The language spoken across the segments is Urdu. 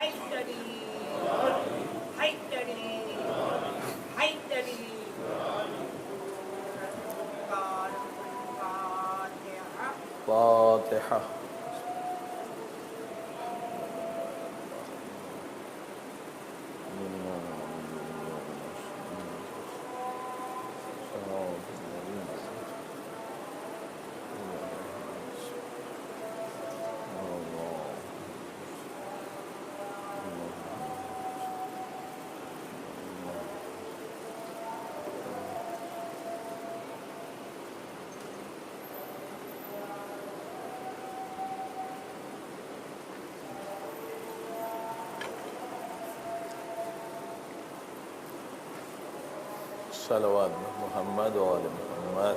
حيدري حيدري حيدري الفاتحة. فاتحة. صلوات محمد و آل محمد.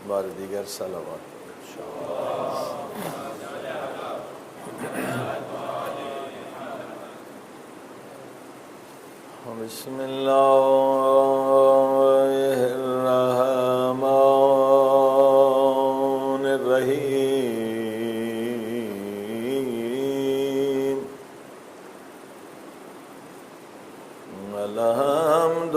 بار دیگر صلوات. بسم الله الرحمن الرحيم. الحمد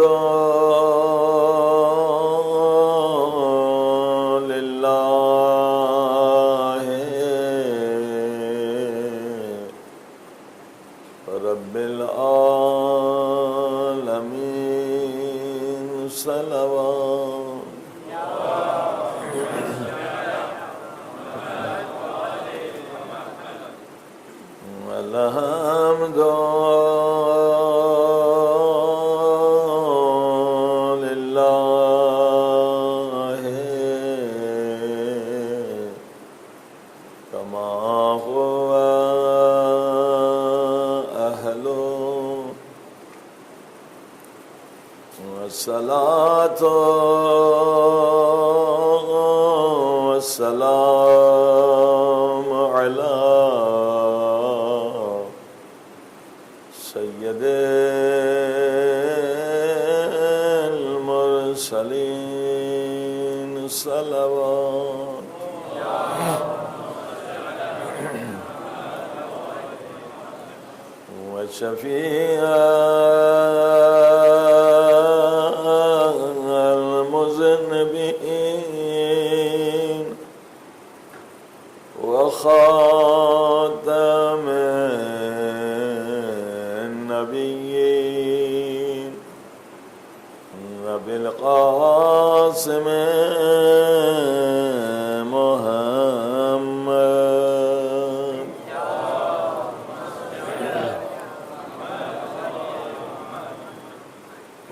لله رب العالمين. صلوات الحمد لله كما هو أهله. والصلاة والسلام على سيد المرسلين. صلوات وشفيع المذنبين وخاتم النبيين وبالقاسم محمد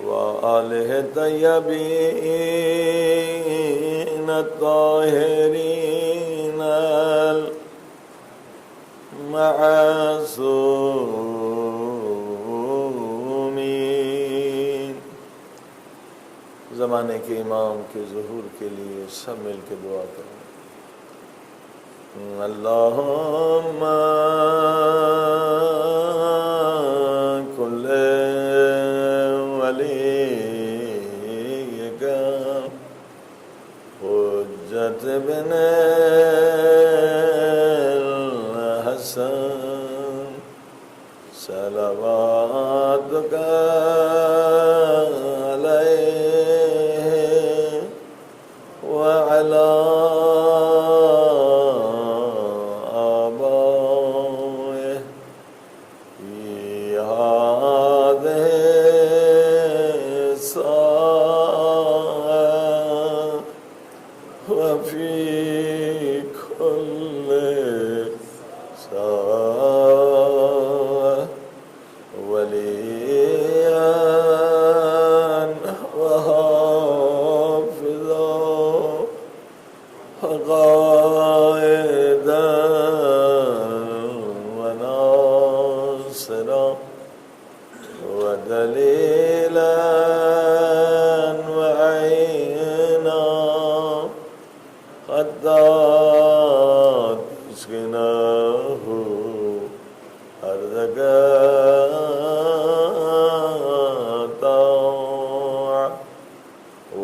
وآله الطيبين الطاهرين المعصومين. زمانے کے امام کے ظہور کے لیے سب مل کے دعا کریں. اللہم کل ولیک حجت بن الحسن صلواتک علیہ وعلی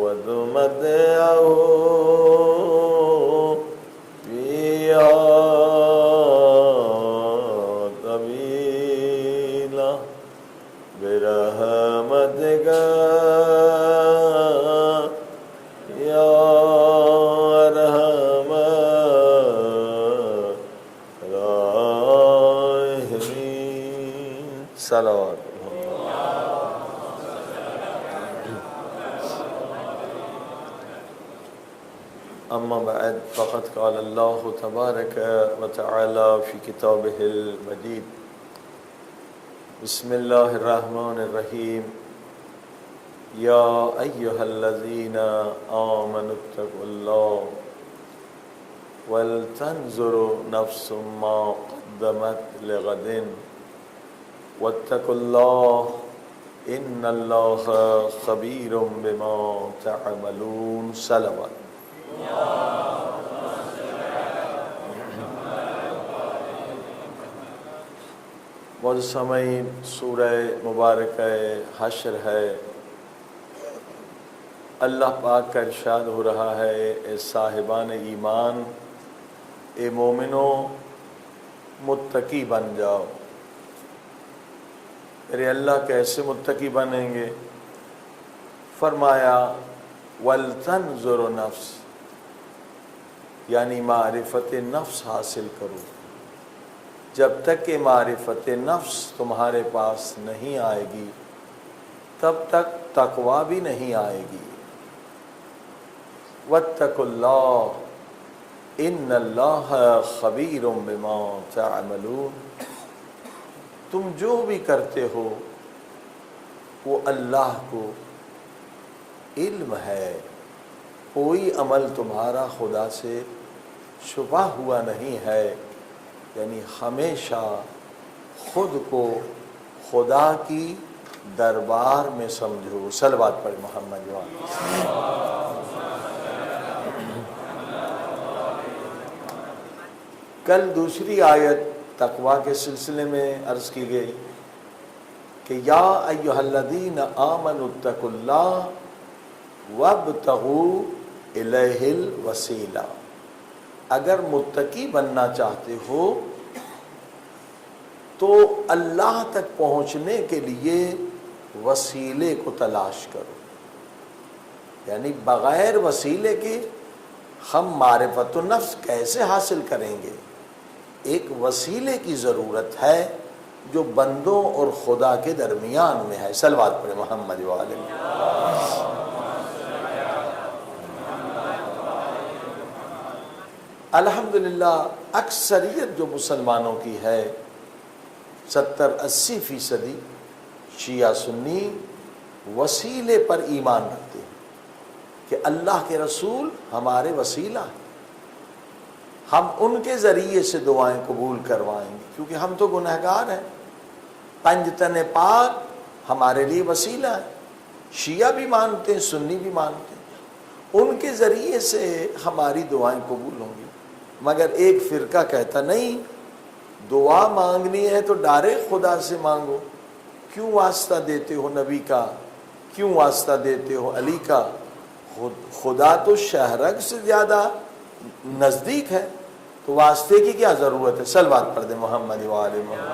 وتمتعه برحمتک یا ارحم الراحمین۔ صلوات اما بعد فقد قال اللہ تبارک و تعالی فی کتابہ المجید بسم اللہ الرحمن الرحیم یا ایہا الذین آمنوا اتقوا اللہ ولتنظر نفس ما قدمت لغد واتقوا اللہ ان اللہ خبیر بما تعملون۔ صلوات۔ معزز سامعین، سورہ مبارکہ حشر ہے۔ اللہ پاک کا ارشاد ہو رہا ہے، اے صاحبان ایمان، اے مومنوں، متقی بن جاؤ۔ میرے اللہ کیسے متقی بنیں گے؟ فرمایا وَلْتَنْظُرُ نَفْسِ، یعنی معرفت نفس حاصل کرو۔ جب تک کہ معرفت نفس تمہارے پاس نہیں آئے گی تب تک تقویٰ بھی نہیں آئے گی۔ وَاتَّقُوا اللَّهَ إِنَّ اللَّهَ خَبِيرٌ بِمَا تَعْمَلُونَ۔ تم جو بھی کرتے ہو وہ اللہ کو علم ہے، کوئی عمل تمہارا خدا سے چھپا ہوا نہیں ہے، یعنی ہمیشہ خود کو خدا کی دربار میں سمجھو۔ صلوات پڑھ محمد وآلہ۔ کل دوسری آیت تقویٰ کے سلسلے میں عرض کی گئی کہ یا ایھا الذین آمنوا اتقوا اللہ وابتغوا الیہ الوسیلہ۔ اگر متقی بننا چاہتے ہو تو اللہ تک پہنچنے کے لیے وسیلے کو تلاش کرو، یعنی بغیر وسیلے کے ہم معرفت النفس کیسے حاصل کریں گے؟ ایک وسیلے کی ضرورت ہے جو بندوں اور خدا کے درمیان میں ہے۔ صلوات پڑھیں محمد وآلہ۔ الحمدللہ اکثریت جو مسلمانوں کی ہے 70-80% شیعہ سنی وسیلے پر ایمان رکھتے ہیں کہ اللہ کے رسول ہمارے وسیلہ ہیں، ہم ان کے ذریعے سے دعائیں قبول کروائیں گے کیونکہ ہم تو گنہگار ہیں۔ پنج تن پاک ہمارے لیے وسیلہ ہے، شیعہ بھی مانتے ہیں، سنی بھی مانتے ہیں، ان کے ذریعے سے ہماری دعائیں قبول ہوں گی۔ مگر ایک فرقہ کہتا نہیں، دعا مانگنی ہے تو ڈائریکٹ خدا سے مانگو، کیوں واسطہ دیتے ہو نبی کا، کیوں واسطہ دیتے ہو علی کا؟ خدا تو شہرگ سے زیادہ نزدیک ہے، تو واسطے کی کیا ضرورت ہے؟ صلوات پڑھ دیں محمد وآلہ محمد۔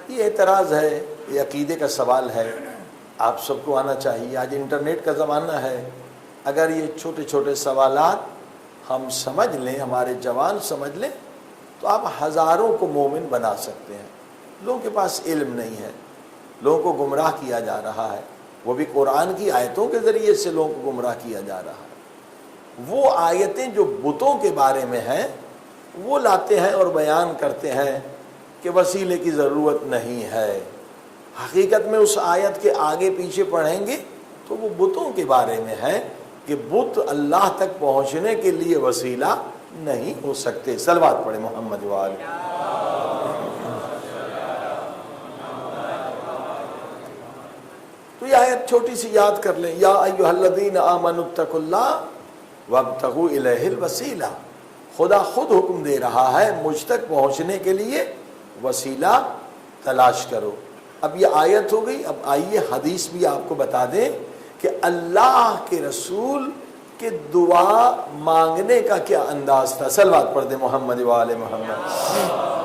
یہ اعتراض ہے، یہ عقیدے کا سوال ہے، آپ سب کو آنا چاہیے۔ آج انٹرنیٹ کا زمانہ ہے، اگر یہ چھوٹے چھوٹے سوالات ہم سمجھ لیں، ہمارے جوان سمجھ لیں، تو آپ ہزاروں کو مومن بنا سکتے ہیں۔ لوگوں کے پاس علم نہیں ہے، لوگوں کو گمراہ کیا جا رہا ہے، وہ بھی قرآن کی آیتوں کے ذریعے سے لوگوں کو گمراہ کیا جا رہا ہے۔ وہ آیتیں جو بتوں کے بارے میں ہیں وہ لاتے ہیں اور بیان کرتے ہیں کہ وسیلے کی ضرورت نہیں ہے۔ حقیقت میں اس آیت کے آگے پیچھے پڑھیں گے تو وہ بتوں کے بارے میں ہے کہ بت اللہ تک پہنچنے کے لیے وسیلہ نہیں ہو سکتے۔ صلوات پڑھیں محمد وآلہ۔ تو یہ آیت چھوٹی سی یاد کر لیں، یا ایھا الذین آمنوا اتقوا اللہ وابتغوا الیہ الوسیلہ۔ خدا خود حکم دے رہا ہے مجھ تک پہنچنے کے لیے وسیلہ تلاش کرو۔ اب یہ آیت ہو گئی، اب آئیے حدیث بھی آپ کو بتا دیں کہ اللہ کے رسول کے دعا مانگنے کا کیا انداز تھا۔ صلوات پڑھ دیں محمد وآلہ محمد۔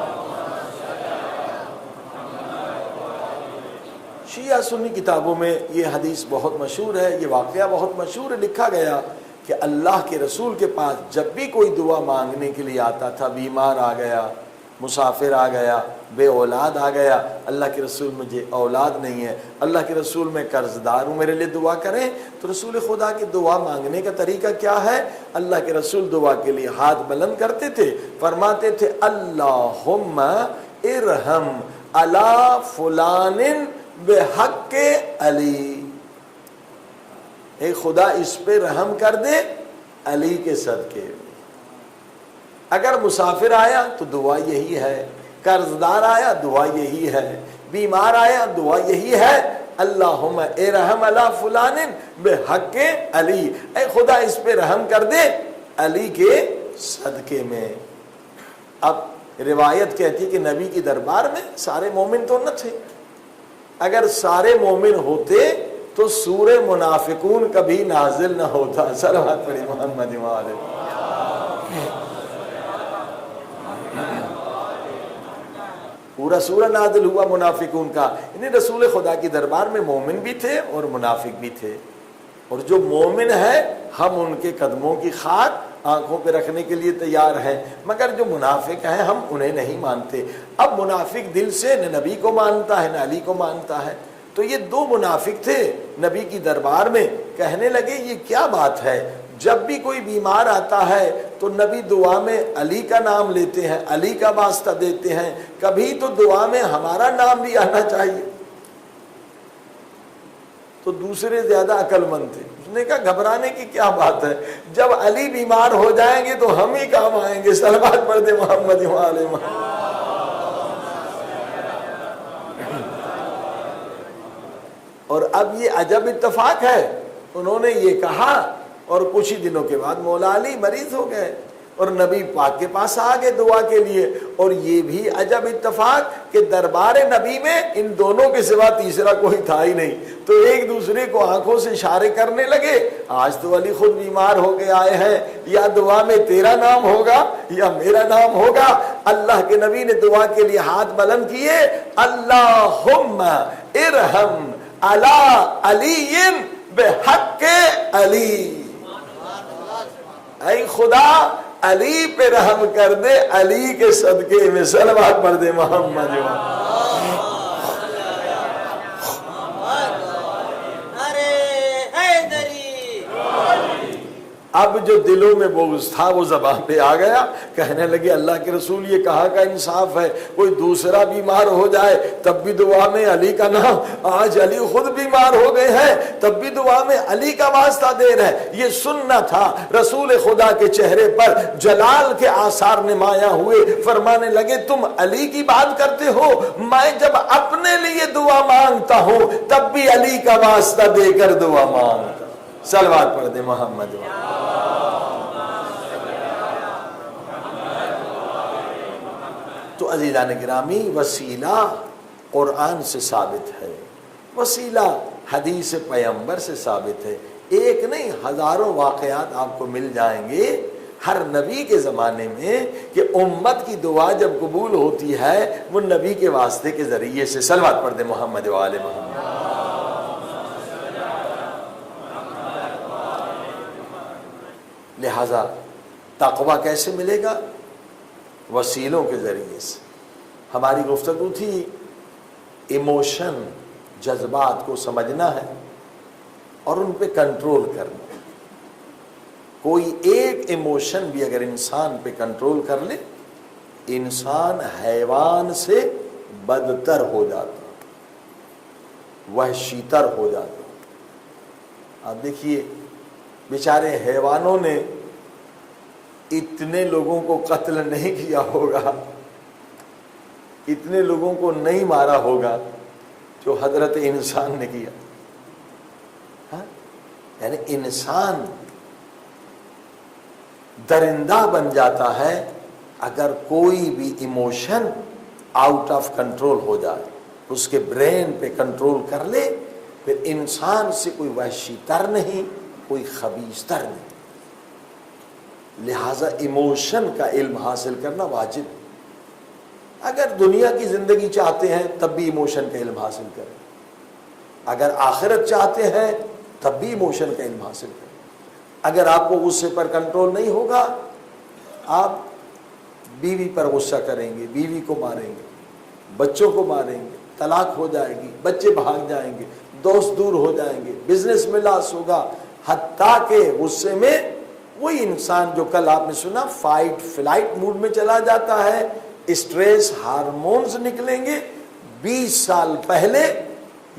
شیعہ سنی کتابوں میں یہ حدیث بہت مشہور ہے، یہ واقعہ بہت مشہور ہے، لکھا گیا کہ اللہ کے رسول کے پاس جب بھی کوئی دعا مانگنے کے لیے آتا تھا، بیمار آ گیا، مسافر آ گیا، بے اولاد آ گیا، اللہ کے رسول مجھے اولاد نہیں ہے، اللہ کے رسول میں قرض دار ہوں، میرے لیے دعا کریں، تو رسول خدا کی دعا مانگنے کا طریقہ کیا ہے؟ اللہ کے رسول دعا کے لیے ہاتھ بلند کرتے تھے، فرماتے تھے اللہم ارحم علی فلان بحق علی، اے خدا اس پہ رحم کر دے علی کے صدقے۔ اگر مسافر آیا تو دعا یہی ہے، قرض دار آیا دعا یہی ہے، بیمار آیا دعا یہی ہے، اللہم ارحم علی فلان بحق علی، اے خدا اس پہ رحم کر دے علی کے صدقے میں۔ اب روایت کہتی ہے کہ نبی کی دربار میں سارے مومن تو نہ تھے، اگر سارے مومن ہوتے تو سورہ منافقون کبھی نازل نہ ہوتا۔ صلوات پڑھی محمد وآلہ۔ پورا سورہ نازل ہوا منافقون کا، یعنی رسول خدا کی دربار میں مومن بھی تھے اور منافق بھی تھے، اور جو مومن ہے ہم ان کے قدموں کی خاک آنکھوں پہ رکھنے کے لیے تیار ہیں، مگر جو منافق ہیں ہم انہیں نہیں مانتے۔ اب منافق دل سے نہ نبی کو مانتا ہے نہ علی کو مانتا ہے، تو یہ دو منافق تھے نبی کی دربار میں، کہنے لگے یہ کیا بات ہے، جب بھی کوئی بیمار آتا ہے تو نبی دعا میں علی کا نام لیتے ہیں، علی کا واسطہ دیتے ہیں، کبھی تو دعا میں ہمارا نام بھی آنا چاہیے۔ تو دوسرے زیادہ عقل مند تھے، اس نے کہا گھبرانے کی کیا بات ہے، جب علی بیمار ہو جائیں گے تو ہم ہی کام آئیں گے۔ صلوات پڑھ دے محمد وآلہ محمد۔ اور اب یہ عجب اتفاق ہے، انہوں نے یہ کہا اور کچھ ہی دنوں کے بعد مولا علی مریض ہو گئے اور نبی پاک کے پاس آ گئے دعا کے لیے۔ اور یہ بھی عجب اتفاق کہ دربار نبی میں ان دونوں کے سوا تیسرا کوئی تھا ہی نہیں، تو ایک دوسرے کو آنکھوں سے اشارے کرنے لگے، آج تو علی خود بیمار ہو کے آئے ہیں، یا دعا میں تیرا نام ہوگا یا میرا نام ہوگا۔ اللہ کے نبی نے دعا کے لیے ہاتھ بلند کیے، اللہم ارحم علی علی بحق علی، اے خدا علی پہ رحم کر دے علی کے صدقے میں۔ صلوات پڑھ دے محمد۔ اب جو دلوں میں بغض تھا وہ زبان پہ آ گیا، کہنے لگے اللہ کے رسول یہ کہاں کا انصاف ہے، کوئی دوسرا بیمار ہو جائے تب بھی دعا میں علی کا نام، آج علی خود بیمار ہو گئے ہیں تب بھی دعا میں علی کا واسطہ دے رہے۔ یہ سننا تھا، رسول خدا کے چہرے پر جلال کے آثار نمایاں ہوئے، فرمانے لگے تم علی کی بات کرتے ہو، میں جب اپنے لیے دعا مانگتا ہوں تب بھی علی کا واسطہ دے کر دعا مانگتا۔ صلوات پڑھ دے محمد۔ تو عزیزان گرامی، وسیلہ قرآن سے ثابت ہے، وسیلہ حدیث پیغمبر سے ثابت ہے، ایک نہیں ہزاروں واقعات آپ کو مل جائیں گے ہر نبی کے زمانے میں کہ امت کی دعا جب قبول ہوتی ہے وہ نبی کے واسطے کے ذریعے سے۔ صلوات پڑھ دے محمد وآلہ محمد۔ لہذا تقویٰ کیسے ملے گا؟ وسیلوں کے ذریعے سے۔ ہماری گفتگو تھی ایموشن، جذبات کو سمجھنا ہے اور ان پہ کنٹرول کرنا۔ کوئی ایک ایموشن بھی اگر انسان پہ کنٹرول کر لے، انسان حیوان سے بدتر ہو جاتا، وحشی تر ہو جاتا۔ آپ دیکھیے بیچارے حیوانوں نے اتنے لوگوں کو قتل نہیں کیا ہوگا، اتنے لوگوں کو نہیں مارا ہوگا جو حضرت انسان نے کیا۔ یعنی انسان درندہ بن جاتا ہے اگر کوئی بھی ایموشن آؤٹ آف کنٹرول ہو جائے، اس کے برین پہ کنٹرول کر لے، پھر انسان سے کوئی وحشی تر نہیں، کوئی خبیث تر نہیں۔ لہذا ایموشن کا علم حاصل کرنا واجب ہے۔ اگر دنیا کی زندگی چاہتے ہیں تب بھی ایموشن کا علم حاصل کریں، اگر آخرت چاہتے ہیں تب بھی ایموشن کا علم حاصل کریں. اگر آپ کو غصے پر کنٹرول نہیں ہوگا آپ بیوی پر غصہ کریں گے، بیوی کو ماریں گے، بچوں کو ماریں گے، طلاق ہو جائے گی، بچے بھاگ جائیں گے، دوست دور ہو جائیں گے، بزنس میں لاس ہوگا. حتیٰ کہ غصے میں وہی انسان جو کل آپ نے سنا فائٹ فلائٹ موڈ میں چلا جاتا ہے، اسٹریس ہارمونز نکلیں گے، 20 سال پہلے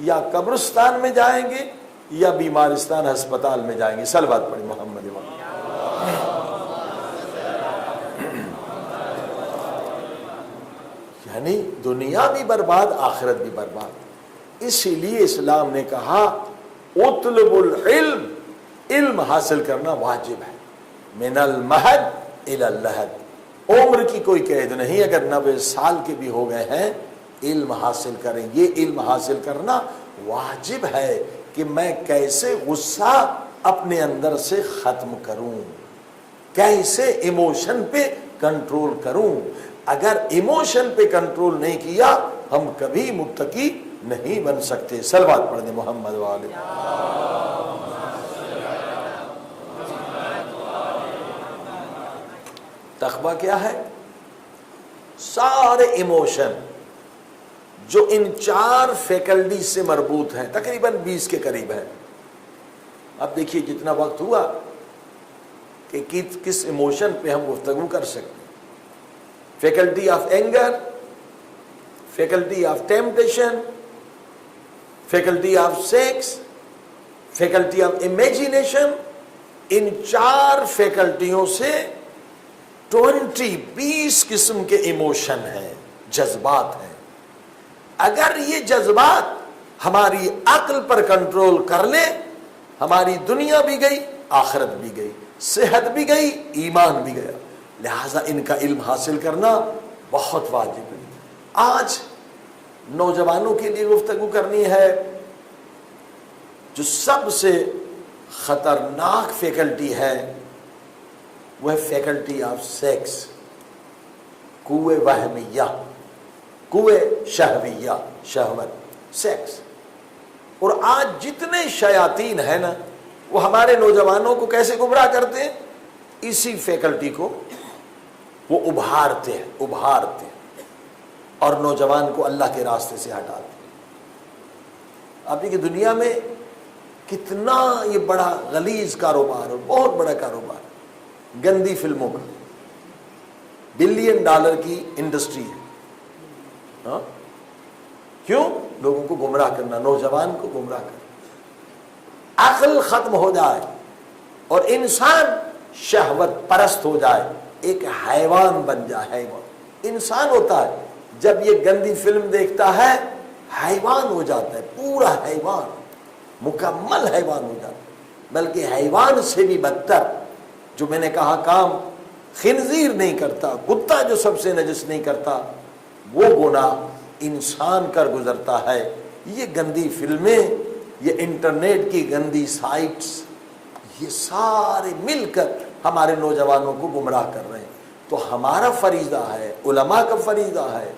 یا قبرستان میں جائیں گے یا بیمارستان ہسپتال میں جائیں گے. صلوات پڑھیں محمد وآلہ. یعنی دنیا بھی برباد، آخرت بھی برباد. اسی لیے اسلام نے کہا اطلب العلم، علم حاصل کرنا واجب ہے. من المہد الی اللحد، عمر کی کوئی قید نہیں. اگر 90 سال کے بھی ہو گئے ہیں علم حاصل کریں. یہ علم حاصل کرنا واجب ہے کہ میں کیسے غصہ اپنے اندر سے ختم کروں، کیسے ایموشن پہ کنٹرول کروں. اگر ایموشن پہ کنٹرول نہیں کیا ہم کبھی متقی نہیں بن سکتے. صلوات پڑھ دیں محمد والے. تقویٰ کیا ہے؟ سارے ایموشن جو ان 4 فیکلٹی سے مربوط ہیں، تقریباً 20 کے قریب ہیں. اب دیکھیے جتنا وقت ہوا کہ کس ایموشن پہ ہم گفتگو کر سکتے ہیں. Faculty of anger, faculty of temptation, faculty of sex, faculty of imagination. ان 4 فیکلٹیوں سے 20 قسم کے ایموشن ہیں، جذبات ہیں. اگر یہ جذبات ہماری عقل پر کنٹرول کر لیں ہماری دنیا بھی گئی، آخرت بھی گئی، صحت بھی گئی، ایمان بھی گیا. لہٰذا ان کا علم حاصل کرنا بہت واجب ہے. آج نوجوانوں کے لیے گفتگو کرنی ہے. جو سب سے خطرناک فیکلٹی ہے وہ ہے فیکلٹی آف سیکس، قوے وہمیہ، قوے شہویہ، شہوت، سیکس. اور آج جتنے شیاطین ہیں نا وہ ہمارے نوجوانوں کو کیسے گمراہ کرتے ہیں؟ اسی فیکلٹی کو وہ ابھارتے ہیں اور نوجوان کو اللہ کے راستے سے ہٹاتے ہیں. آپ دیکھیں دنیا میں کتنا یہ بڑا غلیظ کاروبار ہے، بہت بڑا کاروبار، گندی فلموں کا $1 بلین کی انڈسٹری ہے. ہاں کیوں؟ لوگوں کو گمراہ کرنا، نوجوان کو گمراہ کرنا. عقل ختم ہو جائے اور انسان شہوت پرست ہو جائے، ایک حیوان بن جائے. حیوان انسان ہوتا ہے جب یہ گندی فلم دیکھتا ہے حیوان ہو جاتا ہے، پورا حیوان، مکمل حیوان ہو جاتا ہے. بلکہ حیوان سے بھی بدتر، جو میں نے کہا کام خنزیر نہیں کرتا، کتا جو سب سے نجس نہیں کرتا، وہ گناہ انسان کر گزرتا ہے. یہ گندی فلمیں، یہ انٹرنیٹ کی گندی سائٹس، یہ سارے مل کر ہمارے نوجوانوں کو گمراہ کر رہے ہیں. تو ہمارا فریضہ ہے، علماء کا فریضہ ہے،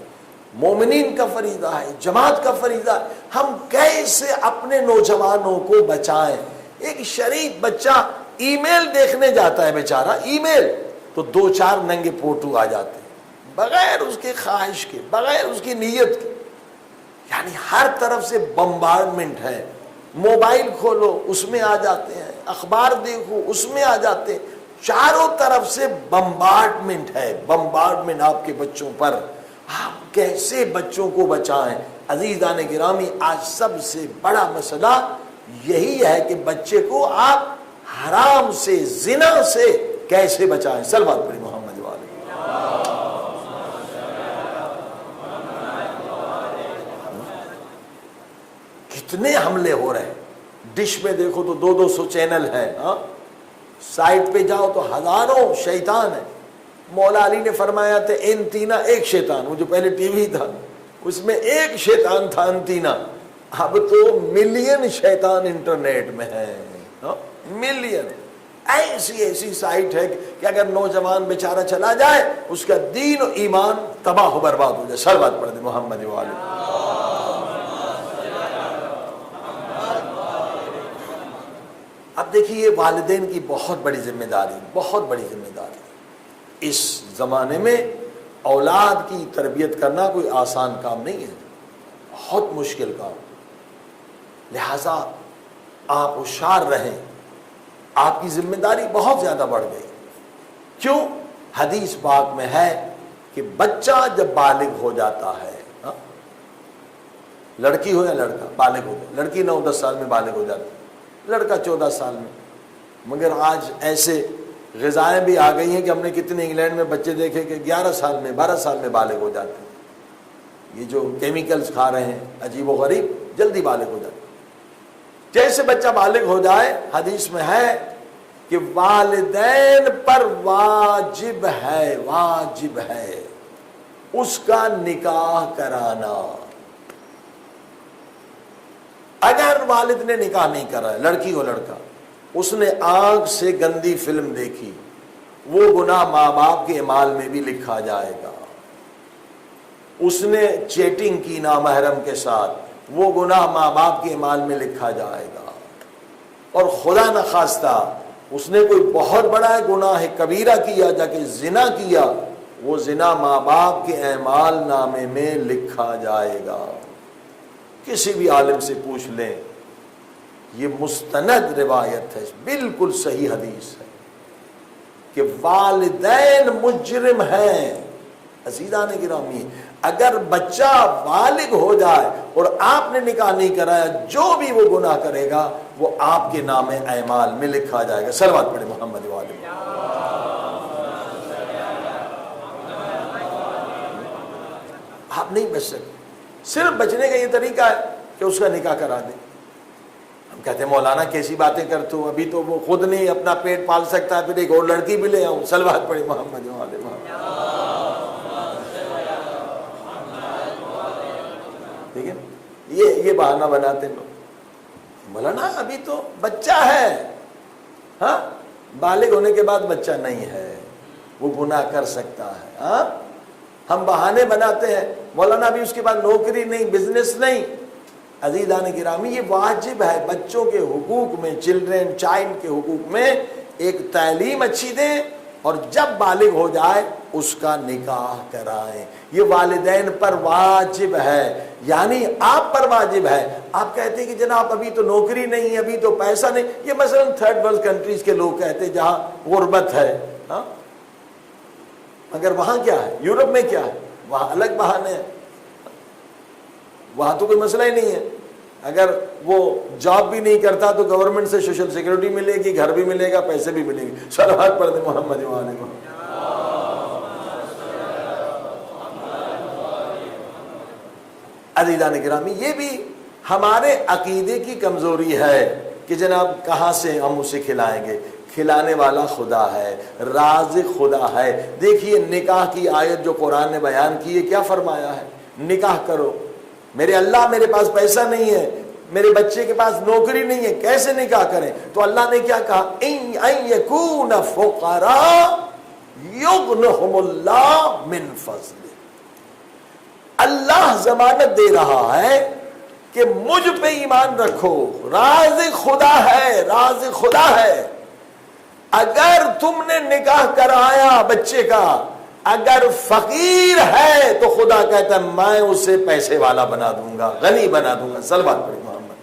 مومنین کا فریضہ ہے، جماعت کا فریضہ ہے، ہم کیسے اپنے نوجوانوں کو بچائیں. ایک شریف بچہ ای میل دیکھنے جاتا ہے بیچارہ، ای میل تو 2-4 ننگے فوٹو آ جاتے ہیں بغیر اس کے خواہش کے، بغیر اس کی نیت کے. یعنی ہر طرف سے بمبارڈمنٹ ہے. موبائل کھولو اس میں آ جاتے ہیں، اخبار دیکھو اس میں آ جاتے ہیں، چاروں طرف سے بمبارڈمنٹ ہے، بمبارڈمنٹ آپ کے بچوں پر. آپ کیسے بچوں کو بچائیں؟ عزیزان گرامی، آج سب سے بڑا مسئلہ یہی ہے کہ بچے کو آپ حرام سے، زنا سے کیسے بچائیں. صلوات پڑھیں محمد والے. کتنے حملے ہو رہے ہیں. ڈش میں دیکھو تو 200 چینل ہیں، سائٹ پہ جاؤ تو ہزاروں شیطان ہیں. مولا علی نے فرمایا تھا انتینا ایک شیطان، وہ جو پہلے ٹی وی تھا اس میں ایک شیطان تھا انتینا. اب تو ملین شیطان انٹرنیٹ میں ہیں، ملین. ایسی سائٹ ہے کہ اگر نوجوان بیچارہ چلا جائے اس کا دین و ایمان تباہ و برباد ہو جائے. صلوات پڑھ دیں محمد والے. اب دیکھیے یہ والدین کی بہت بڑی ذمہ داری، اس زمانے میں اولاد کی تربیت کرنا کوئی آسان کام نہیں ہے، بہت مشکل کام، لہذا آپ ہوشیار رہیں، آپ کی ذمہ داری بہت زیادہ بڑھ گئی۔ کیوں؟ حدیث پاک میں ہے کہ بچہ جب بالغ ہو جاتا ہے، لڑکی ہو یا لڑکا بالغ ہو جائے، لڑکی 9-10 سال میں بالغ ہو جاتی ہے، لڑکا 14 سال میں، مگر آج ایسے غذائیں بھی آ گئی ہیں کہ ہم نے کتنے انگلینڈ میں بچے دیکھے کہ 11 سال میں 12 سال میں بالغ ہو جاتے ہیں، یہ جو کیمیکلز کھا رہے ہیں عجیب و غریب، جلدی بالغ ہو جاتے ہیں۔ جیسے بچہ بالغ ہو جائے، حدیث میں ہے کہ والدین پر واجب ہے اس کا نکاح کرانا۔ اگر والد نے نکاح نہیں کرا ہے، لڑکی ہو لڑکا، اس نے آنکھ سے گندی فلم دیکھی، وہ گناہ ماں باپ کے اعمال میں بھی لکھا جائے گا۔ اس نے چیٹنگ کی نامحرم کے ساتھ، وہ گناہ ماں باپ کے اعمال میں لکھا جائے گا۔ اور خدا نخواستہ اس نے کوئی بہت بڑا گناہ کبیرہ کیا، جا کے زنا کیا، وہ زنا ماں باپ کے اعمال نامے میں لکھا جائے گا۔ کسی بھی عالم سے پوچھ لیں، یہ مستند روایت ہے، بالکل صحیح حدیث ہے کہ والدین مجرم ہیں۔ عزیزان گرامی، اگر بچہ بالغ ہو جائے اور آپ نے نکاح نہیں کرایا، جو بھی وہ گناہ کرے گا وہ آپ کے نام اعمال میں لکھا جائے گا۔ صلوات پڑھیں محمد وآلہ۔ آپ نہیں بچ سکتے، صرف بچنے کا یہ طریقہ ہے کہ اس کا نکاح کرا دیں۔ ہم کہتے ہیں مولانا کیسی باتیں کرتے ہو، ابھی تو وہ خود نہیں اپنا پیٹ پال سکتا، پھر ایک اور لڑکی بھی لے آؤں۔ صلوات پڑھیں محمد وآلہ محمد۔ ٹھیک ہے، یہ بہانہ بناتے لوگ، مولانا ابھی تو بچہ ہے، ہاں بالغ ہونے کے بعد بچہ نہیں ہے، وہ گناہ کر سکتا ہے۔ ہاں ہم بہانے بناتے ہیں، مولانا ابھی اس کے بعد نوکری نہیں، بزنس نہیں۔ عزیزان گرامی، یہ واجب ہے بچوں کے حقوق میں، چائلڈ کے حقوق میں ایک تعلیم اچھی دیں، اور جب بالغ ہو جائے اس کا نکاح کرائیں۔ یہ والدین پر واجب ہے، یعنی آپ پر واجب ہے۔ آپ کہتے ہیں کہ جناب ابھی تو نوکری نہیں ہے، ابھی تو پیسہ نہیں، یہ مثلا تھرڈ ورلڈ کنٹریز کے لوگ کہتے ہیں جہاں غربت ہے، ہاں مگر وہاں کیا ہے، یورپ میں کیا ہے، وہاں الگ بہانے ہیں، وہاں تو کوئی مسئلہ ہی نہیں ہے۔ اگر وہ جاب بھی نہیں کرتا تو گورنمنٹ سے سوشل سیکورٹی ملے گی، گھر بھی ملے گا، پیسے بھی ملیں گے۔ صلوات پڑھ دیں محمد وآلہ محمد۔ عزیزان گرامی، یہ بھی ہمارے عقیدے کی کمزوری ہے کہ جناب کہاں سے ہم اسے کھلائیں گے، کھلانے والا خدا ہے، رازق خدا ہے۔ دیکھیے نکاح کی آیت جو قرآن نے بیان کی ہے، کیا فرمایا ہے؟ نکاح کرو۔ میرے اللہ، میرے پاس پیسہ نہیں ہے، میرے بچے کے پاس نوکری نہیں ہے، کیسے نکاح کریں؟ تو اللہ نے کیا کہا؟ ان یکون فقراء یغنہم اللہ من فضل۔ اللہ ضمانت دے رہا ہے کہ مجھ پہ ایمان رکھو، رازق خدا ہے، رازق خدا ہے۔ اگر تم نے نکاح کرایا بچے کا، اگر فقیر ہے تو خدا کہتا ہے میں اسے پیسے والا بنا دوں گا، غنی بنا دوں گا۔ صلوات پڑھیں محمد۔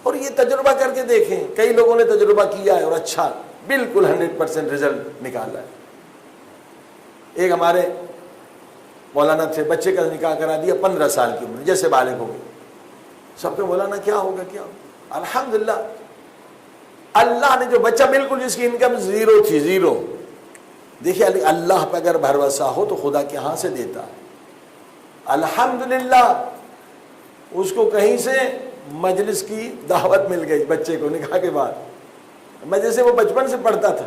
اور یہ تجربہ کر کے دیکھیں، کئی لوگوں نے تجربہ کیا ہے اور اچھا بالکل 100% رزلٹ نکالا ہے۔ ایک ہمارے مولانا تھے، بچے کا نکاح کرا دیا 15 سال کی عمر، جیسے بالغ ہو گئے، سب کے مولانا کیا ہوگا کیا ہوگا؟ الحمدللہ اللہ نے جو بچہ، بالکل جس کی انکم زیرو تھی، زیرو، دیکھیے اللہ پہ اگر بھروسہ ہو تو خدا کے ہاں سے دیتا ہے۔ الحمدللہ اس کو کہیں سے مجلس کی دعوت مل گئی بچے کو نکاح کے بعد، مجلس سے وہ بچپن سے پڑھتا تھا،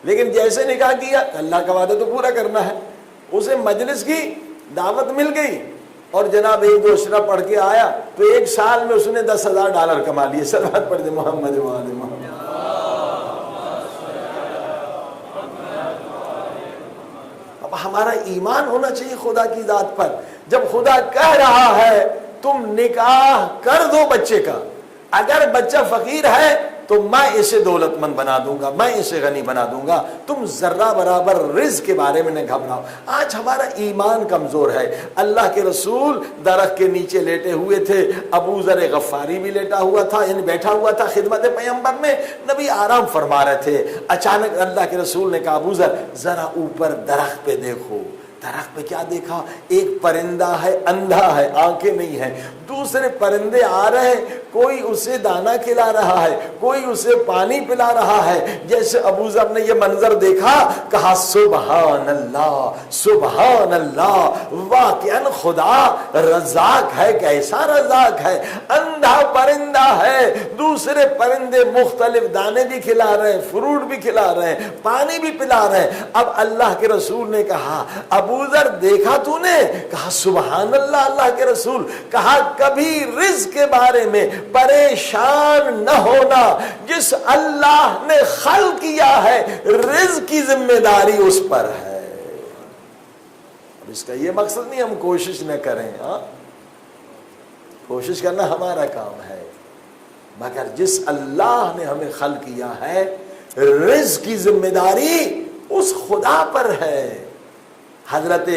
لیکن جیسے نکاح کیا اللہ کا وعدہ تو پورا کرنا ہے، اسے مجلس کی دعوت مل گئی اور جناب ایک دو اشرا پڑھ کے آیا تو 1 سال میں اس نے $10,000 کما لیے۔ صلوات پڑھ دیں محمد وآلہ محمد۔ اب ہمارا ایمان ہونا چاہیے خدا کی ذات پر۔ جب خدا کہہ رہا ہے تم نکاح کر دو بچے کا، اگر بچہ فقیر ہے تو میں اسے دولت مند بنا دوں گا، میں اسے غنی بنا دوں گا، تم ذرہ برابر رزق کے بارے میں نہ گھبراؤ۔ آج ہمارا ایمان کمزور ہے۔ اللہ کے رسول درخت کے نیچے لیٹے ہوئے تھے، ابو ذر غفاری بھی لیٹا ہوا تھا، یعنی بیٹھا ہوا تھا خدمت پیغمبر میں، نبی آرام فرما رہے تھے۔ اچانک اللہ کے رسول نے کہا ابو ذر ذرا اوپر درخت پہ دیکھو۔ درخت پہ کیا دیکھا؟ ایک پرندہ ہے، اندھا ہے، آنکھیں نہیں ہیں، دوسرے پرندے آ رہے ہیں، کوئی اسے دانا کھلا رہا ہے، کوئی اسے پانی پلا رہا ہے۔ جیسے ابو ذر نے یہ منظر دیکھا، کہا سبحان اللہ سبحان اللہ، واقعاً خدا رزاق ہے، کیسا رزاق ہے، اندھا پرندہ ہے، دوسرے پرندے مختلف دانے بھی کھلا رہے ہیں، فروٹ بھی کھلا رہے ہیں، پانی بھی پلا رہے ہیں۔ اب اللہ کے رسول نے کہا ابو ذر دیکھا تو نے؟ کہا سبحان اللہ اللہ کے رسول۔ کہا کبھی رزق کے بارے میں پریشان نہ ہونا، جس اللہ نے خلق کیا ہے رزق کی ذمہ داری اس پر ہے۔ اب اس کا یہ مقصد نہیں ہم کوشش نہ کریں، ہاں کوشش کرنا ہمارا کام ہے، مگر جس اللہ نے ہمیں خلق کیا ہے رزق کی ذمہ داری اس خدا پر ہے۔ حضرت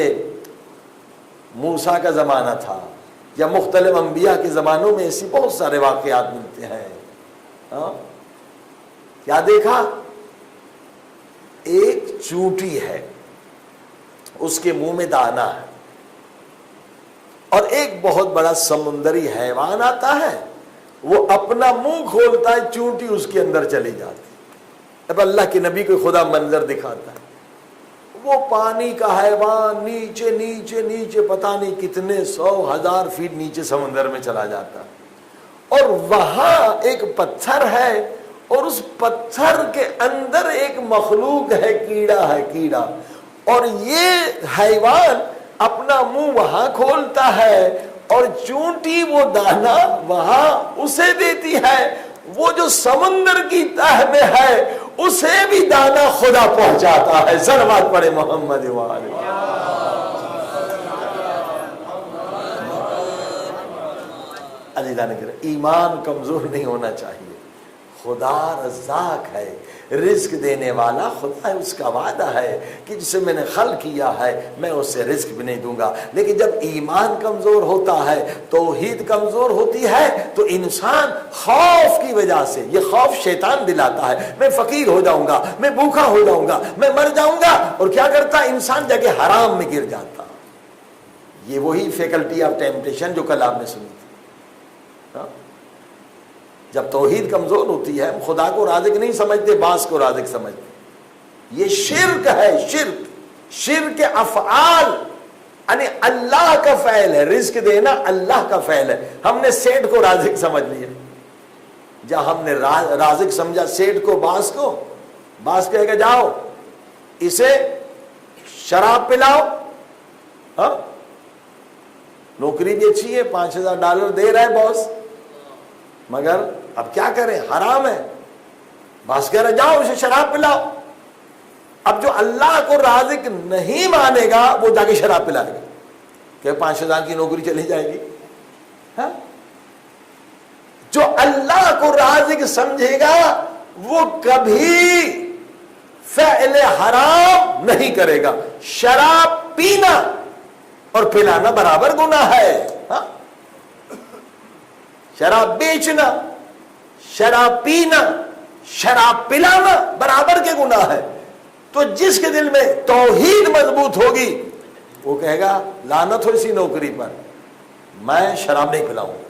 موسیٰ کا زمانہ تھا یا مختلف انبیاء کے زمانوں میں ایسی بہت سارے واقعات ملتے ہیں۔ کیا دیکھا؟ ایک چونٹی ہے، اس کے منہ میں دانا ہے، اور ایک بہت بڑا سمندری حیوان آتا ہے، وہ اپنا منہ کھولتا ہے، چونٹی اس کے اندر چلی جاتی۔ اب اللہ کے نبی کو خدا منظر دکھاتا ہے، وہ پانی کا حیوان نیچے نیچے نیچے پتہ نہیں کتنے 100,000 فیٹ نیچے سمندر میں چلا جاتا، اور وہاں ایک پتھر ہے، اور اس پتھر کے اندر ایک مخلوق ہے، کیڑا ہے، کیڑا، اور یہ حیوان اپنا منہ وہاں کھولتا ہے اور چونٹی وہ دانا وہاں اسے دیتی ہے، وہ جو سمندر کی تہ میں ہے اسے بھی دانا خدا پہنچاتا ہے۔ صلوات پڑھے محمد وآلہ۔ عزیزان کرام، ایمان کمزور نہیں ہونا چاہیے۔ خدا رزاق ہے، رزق دینے والا خدا ہے، اس کا وعدہ ہے کہ جسے میں نے خلق کیا ہے میں اسے رزق بھی نہیں دوں گا۔ لیکن جب ایمان کمزور ہوتا ہے، توحید کمزور ہوتی ہے، تو انسان خوف کی وجہ سے، یہ خوف شیطان دلاتا ہے، میں فقیر ہو جاؤں گا، میں بھوکا ہو جاؤں گا، میں مر جاؤں گا، اور کیا کرتا انسان جا کے حرام میں گر جاتا۔ یہ وہی فیکلٹی آف ٹیمپٹیشن جو کل آپ نے سنی تھی۔ جب توحید کمزور ہوتی ہے، ہم خدا کو رازق نہیں سمجھتے، باس کو رازق سمجھتے۔ یہ شرک ہے، شرک افعال، یعنی اللہ کا فعل ہے، رزق دینا اللہ کا فعل ہے۔ ہم نے سیٹ کو رازق سمجھ لیا، جہاں ہم نے رازق سمجھا سیٹ کو، باس کو، باس کہے گا جاؤ اسے شراب پلاؤ، ہاں نوکری بھی اچھی ہے، $5,000 دے رہا ہے باس، مگر اب کیا کریں، حرام ہے، باس کہہ رہا جاؤ اسے شراب پلاؤ۔ اب جو اللہ کو رازق نہیں مانے گا وہ جا کے شراب پلائے گا کہ 5,000 کی نوکری چلی جائے گی۔ ہاں؟ جو اللہ کو رازق سمجھے گا وہ کبھی فعل حرام نہیں کرے گا۔ شراب پینا اور پلانا برابر گناہ ہے۔ ہاں؟ شراب بیچنا، شراب پینا، شراب پلانا برابر کے گناہ ہے۔ تو جس کے دل میں توحید مضبوط ہوگی وہ کہے گا لعنت ہو اسی نوکری پر، میں شراب نہیں پلاؤں گا۔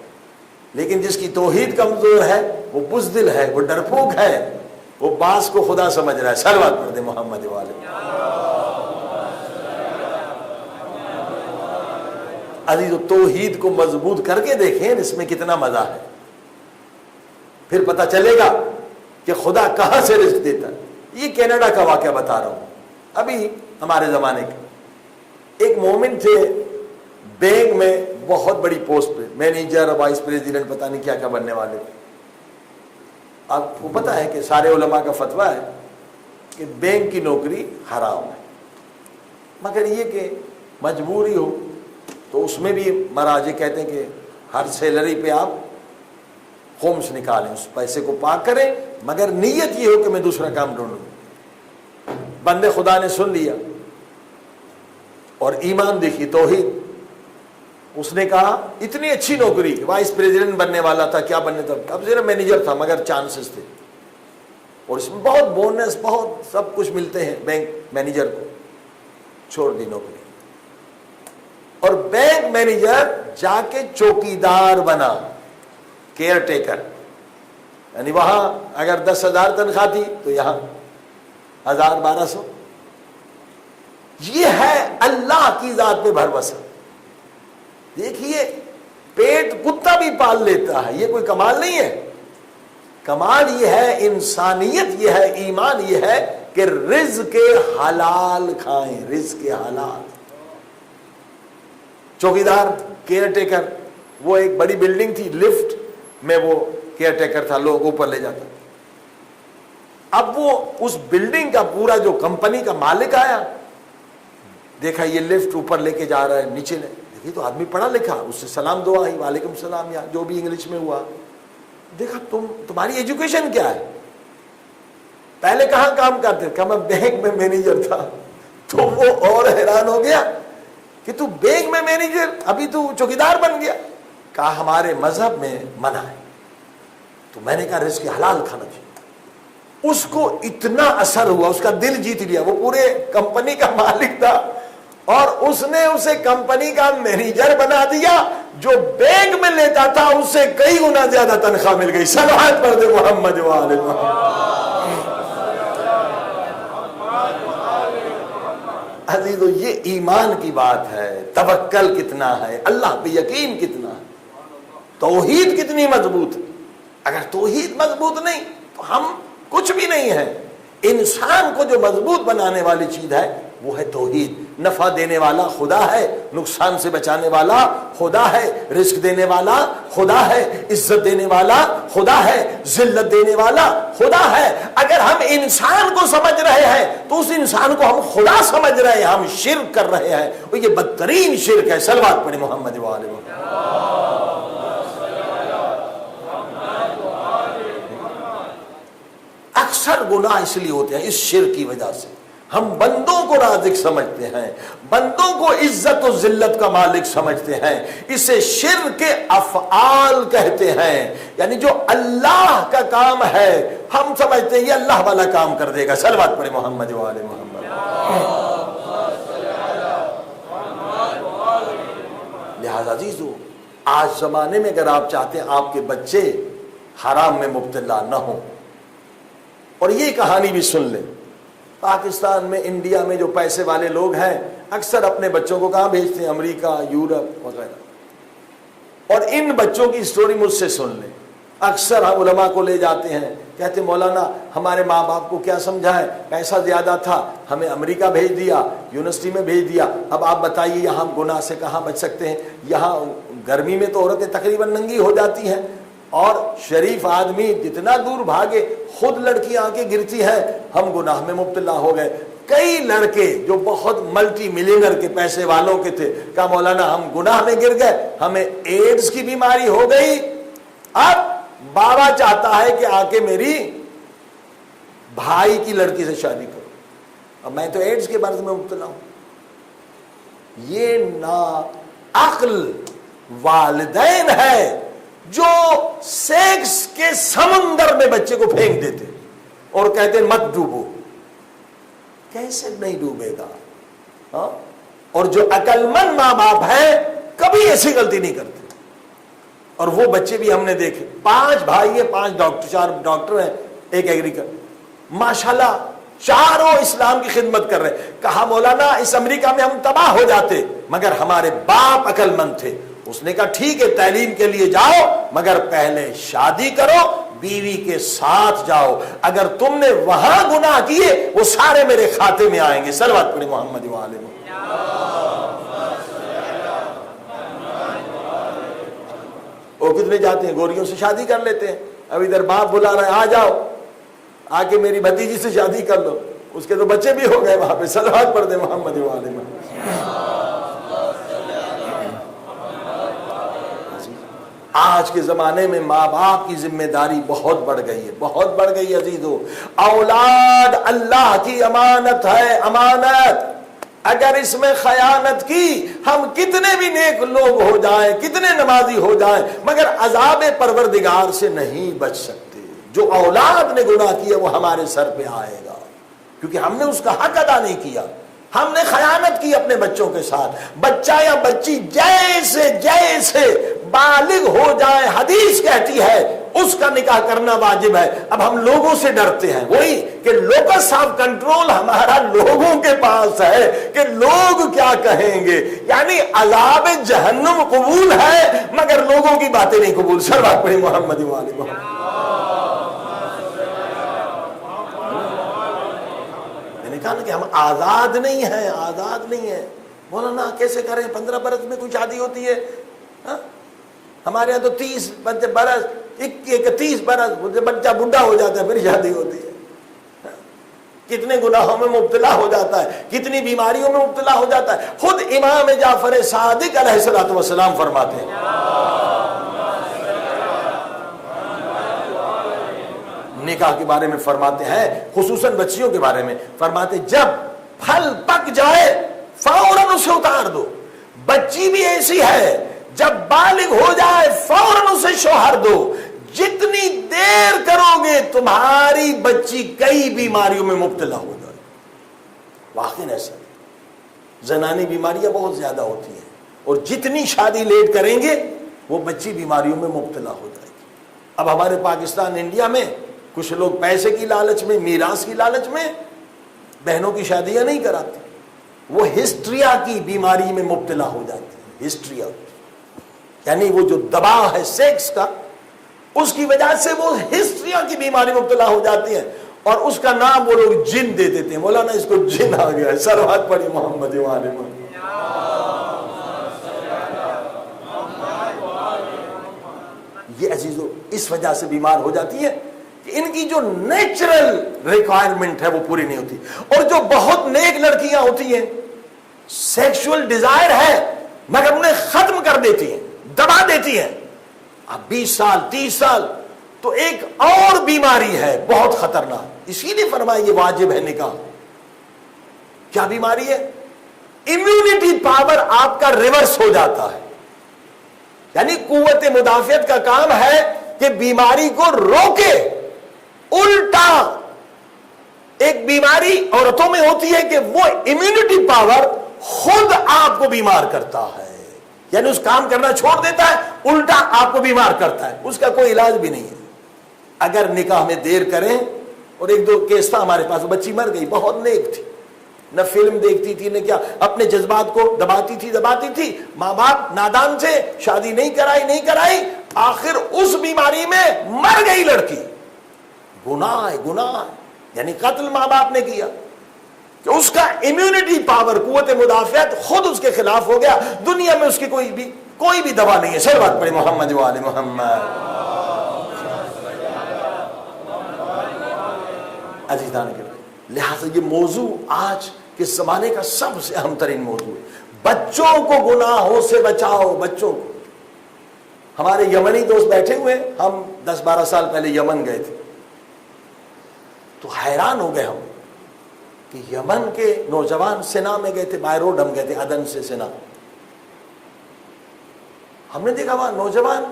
لیکن جس کی توحید کمزور ہے وہ بزدل ہے، وہ ڈرپوک ہے، وہ باس کو خدا سمجھ رہا ہے۔ صلوات پڑھ دے محمد والے۔ عزیز توحید کو مضبوط کر کے دیکھیں اس میں کتنا مزہ ہے، پھر پتہ چلے گا کہ خدا کہاں سے رزق دیتا ہے۔ یہ کینیڈا کا واقعہ بتا رہا ہوں، ابھی ہمارے زمانے کے ایک مومن تھے، بینک میں بہت بڑی پوسٹ پہ، مینیجر، وائس پریزیڈنٹ، پتہ نہیں کیا کیا بننے والے تھے۔ آپ کو پتہ ہے کہ سارے علماء کا فتویٰ ہے کہ بینک کی نوکری حرام ہے، مگر یہ کہ مجبوری ہو تو اس میں بھی مراجع کہتے ہیں کہ ہر سیلری پہ آپ خمس نکالیں، اس پیسے کو پاک کریں، مگر نیت یہ ہو کہ میں دوسرا کام ڈھونڈوں۔ بندے خدا نے سن لیا اور ایمان دیکھی، توحید۔ اس نے کہا اتنی اچھی نوکری، وائس پریزیڈنٹ بننے والا تھا، کیا بننے تھا، اب صرف مینیجر تھا، مگر چانسز تھے، اور اس میں بہت بونس، بہت سب کچھ ملتے ہیں بینک مینیجر کو۔ چھوڑ دی نوکری اور بینک مینیجر جا کے چوکیدار بنا، کیئر ٹیکر، یعنی وہاں اگر 10,000 تنخواہ تھی تو یہاں 1,000-1,200۔ یہ ہے اللہ کی ذات پہ بھروسہ۔ دیکھیے پیٹ کتا بھی پال لیتا ہے، یہ کوئی کمال نہیں ہے۔ کمال یہ ہے، انسانیت یہ ہے، ایمان یہ ہے کہ رزق حلال کھائیں، رزق حلال۔ چوکیدار، کیئر ٹیکر، وہ ایک بڑی بلڈنگ تھی، لفٹ میں وہ کیئر ٹیکر تھا، لوگ اوپر لے جاتا۔ اب وہ اس بلڈنگ کا پورا جو کمپنی کا مالک آیا، دیکھا یہ لفٹ اوپر لے کے جا رہا ہے، نیچے لے، دیکھیے تو آدمی پڑھا لکھا، اس سے سلام دعا ہی، وعلیکم السلام، یا جو بھی انگلش میں ہوا۔ دیکھا تمہاری ایجوکیشن کیا ہے؟ پہلے کہاں کام کرتے؟ کہ میں بینک میں مینیجر تھا۔ تو وہ اور حیران ہو گیا کہ تو بینک میں مینیجر، ابھی تو چوکیدار بن گیا۔ کہا ہمارے مذہب میں منع ہے۔ تو میں نے کہا رزق حلال کھانا چاہیے۔ اس کو اتنا اثر ہوا، اس کا دل جیت لیا، وہ پورے کمپنی کا مالک تھا اور اس نے اسے کمپنی کا مینیجر بنا دیا۔ جو بینک میں لیتا تھا اس سے کئی گنا زیادہ تنخواہ مل گئی۔ صلوات پڑھ دے محمد و آل محمد۔ عزیزو یہ ایمان کی بات ہے، توکل کتنا ہے، اللہ پہ یقین کتنا ہے، توحید کتنی مضبوط ہے۔ اگر توحید مضبوط نہیں تو ہم کچھ بھی نہیں ہے۔ انسان کو جو مضبوط بنانے والی چیز ہے وہ ہے توحید۔ نفع دینے والا خدا ہے، نقصان سے بچانے والا خدا ہے، رزق دینے والا خدا ہے، عزت دینے والا خدا ہے، ذلت دینے والا خدا ہے۔ اگر ہم انسان کو سمجھ رہے ہیں تو اس انسان کو ہم خدا سمجھ رہے ہیں، ہم شرک کر رہے ہیں، اور یہ بدترین شرک ہے۔ صلوات پڑھیں محمد و آل محمد۔ اکثر گناہ اس لیے ہوتے ہیں اس شرک کی وجہ سے۔ ہم بندوں کو رازق سمجھتے ہیں، بندوں کو عزت و ذلت کا مالک سمجھتے ہیں، اسے شرک افعال کہتے ہیں۔ یعنی جو اللہ کا کام ہے ہم سمجھتے ہیں یہ اللہ والا کام کر دے گا۔ صلوات پڑھیں محمد و آل محمد۔ لہذا عزیزو آج زمانے میں اگر آپ چاہتے ہیں آپ کے بچے حرام میں مبتلا نہ ہوں، اور یہ کہانی بھی سن لیں، پاکستان میں، انڈیا میں جو پیسے والے لوگ ہیں اکثر اپنے بچوں کو کہاں بھیجتے ہیں؟ امریکہ، یورپ وغیرہ۔ اور ان بچوں کی سٹوری مجھ سے سن لیں۔ اکثر ہم علماء کو لے جاتے ہیں، کہتے مولانا ہمارے ماں باپ کو کیا سمجھائیں، پیسہ زیادہ تھا، ہمیں امریکہ بھیج دیا، یونیورسٹی میں بھیج دیا، اب آپ بتائیے یہاں گناہ سے کہاں بچ سکتے ہیں؟ یہاں گرمی میں تو عورتیں تقریباً ننگی ہو جاتی ہیں، اور شریف آدمی جتنا دور بھاگے خود لڑکی آ کے گرتی ہے، ہم گناہ میں مبتلا ہو گئے۔ کئی لڑکے جو بہت ملٹی ملینر کے پیسے والوں کے تھے کہا مولانا ہم گناہ میں گر گئے، ہمیں ایڈز کی بیماری ہو گئی، اب بابا چاہتا ہے کہ آ کے میری بھائی کی لڑکی سے شادی کرو، اب میں تو ایڈز کے مرض میں مبتلا ہوں۔ یہ ناعقل والدین ہے جو سیکس کے سمندر میں بچے کو پھینک دیتے اور کہتے ہیں مت ڈوبو۔ کیسے نہیں ڈوبے گا؟ ہاں؟ اور جو عقل مند ماں باپ ہیں کبھی ایسی غلطی نہیں کرتے۔ اور وہ بچے بھی ہم نے دیکھے، 5 بھائی ہیں، 5 ڈاکٹر، 4 ڈاکٹر ہیں، ایک ایگریکلچر، ماشاءاللہ چاروں اسلام کی خدمت کر رہے۔ کہا مولانا اس امریکہ میں ہم تباہ ہو جاتے مگر ہمارے باپ عقل مند تھے۔ اس نے کہا ٹھیک ہے تعلیم کے لیے جاؤ مگر پہلے شادی کرو، بیوی کے ساتھ جاؤ، اگر تم نے وہاں گناہ کیے وہ سارے میرے کھاتے میں آئیں گے۔ صلوات پڑھیں محمد و آل محمد۔ وہ کتنے جاتے ہیں گوریوں سے شادی کر لیتے ہیں، اب ادھر باپ بلا رہے ہیں آ جاؤ، آ کے میری بھتیجی سے شادی کر لو، اس کے تو بچے بھی ہو گئے وہاں پہ۔ صلوات پڑھ دیں محمد و آل محمد۔ آج کے زمانے میں ماں باپ کی ذمہ داری بہت بڑھ گئی ہے، بہت بڑھ گئی ہے عزیزو۔ اولاد اللہ کی امانت ہے، امانت۔ اگر اس میں خیانت کی، ہم کتنے بھی نیک لوگ ہو جائیں، کتنے نمازی ہو جائیں، مگر عذاب پروردگار سے نہیں بچ سکتے۔ جو اولاد نے گناہ کیا وہ ہمارے سر پہ آئے گا، کیونکہ ہم نے اس کا حق ادا نہیں کیا، ہم نے خیانت کی اپنے بچوں کے ساتھ۔ بچہ یا بچی جیسے جیسے بالغ ہو جائے، حدیث کہتی ہے اس کا نکاح کرنا واجب ہے۔ اب ہم لوگوں سے ڈرتے ہیں، وہی کہ لوکس آف کنٹرول ہمارا لوگوں کے پاس ہے کہ لوگ کیا کہیں گے، یعنی عذاب جہنم قبول ہے مگر لوگوں کی باتیں نہیں قبول۔ صلوات پڑھی محمد وآل محمد۔ کہا کہ ہم آزاد نہیں ہیں، آزاد نہیں ہیں۔ مولانا کیسے کریں، 15 برس میں کوئی شادی ہوتی ہے؟ ہمارے یہاں تو 30 برس 31 برس بچہ بڈھا ہو جاتا ہے پھر شادی ہوتی ہے۔ کتنے گناہوں میں مبتلا ہو جاتا ہے، کتنی بیماریوں میں مبتلا ہو جاتا ہے۔ خود امام جعفر صادق علیہ السلام فرماتے ہیں، نکاح کے بارے میں فرماتے ہیں، خصوصاً بچیوں کے بارے میں فرماتے، جب پھل پک جائے فوراً اسے اتار دو۔ بچی بھی ایسی ہے، جب بالغ ہو جائے فوراً اسے شوہر دو۔ جتنی دیر کرو گے تمہاری بچی کئی بیماریوں میں مبتلا ہو جائے۔ واقعی ایسا زنانی بیماریاں بہت زیادہ ہوتی ہیں، اور جتنی شادی لیٹ کریں گے وہ بچی بیماریوں میں مبتلا ہو جائے گی۔ اب ہمارے پاکستان انڈیا میں کچھ لوگ پیسے کی لالچ میں، میراث کی لالچ میں بہنوں کی شادیاں نہیں کراتے، وہ ہسٹریا کی بیماری میں مبتلا ہو جاتی ہے۔ ہسٹریا یعنی وہ جو دباؤ ہے سیکس کا، اس کی وجہ سے وہ ہسٹریا کی بیماری میں مبتلا ہو جاتی ہے، اور اس کا نام وہ لوگ جن دے دیتے ہیں۔ مولانا اس کو جن آ گیا ہے۔ صلوات پڑھی محمد وآل محمد۔ یہ عزیزو اس وجہ سے بیمار ہو جاتی ہے کہ ان کی جو نیچرل ریکوائرمنٹ ہے وہ پوری نہیں ہوتی۔ اور جو بہت نیک لڑکیاں ہوتی ہیں، سیکشول ڈیزائر ہے مگر انہیں ختم کر دیتی ہیں، دبا دیتی ہیں۔ اب 20 سال 30 سال تو ایک اور بیماری ہے بہت خطرناک، اسی لیے فرمایا یہ واجب ہے نکاح۔ کیا بیماری ہے؟ امیونٹی پاور آپ کا ریورس ہو جاتا ہے، یعنی قوت مدافعت کا کام ہے کہ بیماری کو روکے۔ الٹا ایک بیماری عورتوں میں ہوتی ہے کہ وہ امیونٹی پاور خود آپ کو بیمار کرتا ہے، یعنی اس کام کرنا چھوڑ دیتا ہے، الٹا آپ کو بیمار کرتا ہے، اس کا کوئی علاج بھی نہیں ہے۔ اگر نکاح میں دیر کریں، اور ایک دو کیس تھا ہمارے پاس، بچی مر گئی، بہت نیک تھی، نہ فلم دیکھتی تھی نہ کیا، اپنے جذبات کو دباتی تھی، ماں باپ نادان تھے، شادی نہیں کرائی، آخر اس بیماری میں مر گئی لڑکی۔ گناہ یعنی قتل ماں باپ نے کیا، کہ اس کا امیونٹی پاور، قوت مدافعت خود اس کے خلاف ہو گیا۔ دنیا میں اس کی کوئی بھی دوا نہیں ہے۔ صلوات پڑھیں محمد وآل محمد۔ عزیزان کرام، لہٰذا یہ موضوع آج کے زمانے کا سب سے اہم ترین موضوع ہے۔ بچوں کو گناہوں سے بچاؤ، بچوں کو۔ ہمارے یمنی دوست بیٹھے ہوئے، ہم 10-12 سال پہلے یمن گئے تھے، تو حیران ہو گئے ہم کہ یمن کے نوجوان سنا میں گئے تھے، بائی روڈ ہم گئے تھے عدن سے سنا۔ ہم نے دیکھا وہاں نوجوان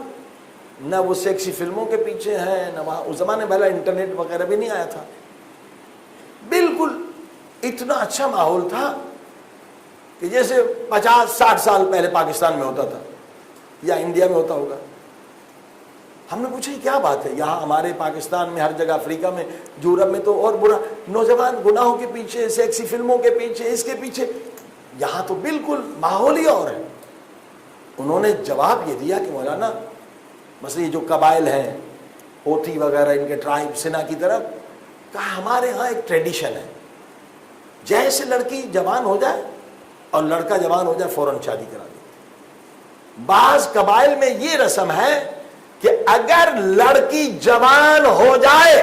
نہ وہ سیکسی فلموں کے پیچھے ہیں، نہ وہاں اس زمانے پہلا انٹرنیٹ وغیرہ بھی نہیں آیا تھا، بالکل اتنا اچھا ماحول تھا کہ جیسے 50-60 سال پہلے پاکستان میں ہوتا تھا یا انڈیا میں ہوتا ہوگا۔ ہم نے پوچھا کیا بات ہے، یہاں ہمارے پاکستان میں ہر جگہ، افریقہ میں، یورپ میں تو اور برا، نوجوان گناہوں کے پیچھے، سیکسی فلموں کے پیچھے، اس کے پیچھے، یہاں تو بالکل ماحول ہی اور ہے۔ انہوں نے جواب یہ دیا کہ مولانا مثلا یہ جو قبائل ہیں، اوتی وغیرہ، ان کے ٹرائب سنا کی طرف، کہا ہمارے ہاں ایک ٹریڈیشن ہے، جیسے لڑکی جوان ہو جائے اور لڑکا جوان ہو جائے فوراً شادی کرا دی۔ بعض قبائل میں یہ رسم ہے کہ اگر لڑکی جوان ہو جائے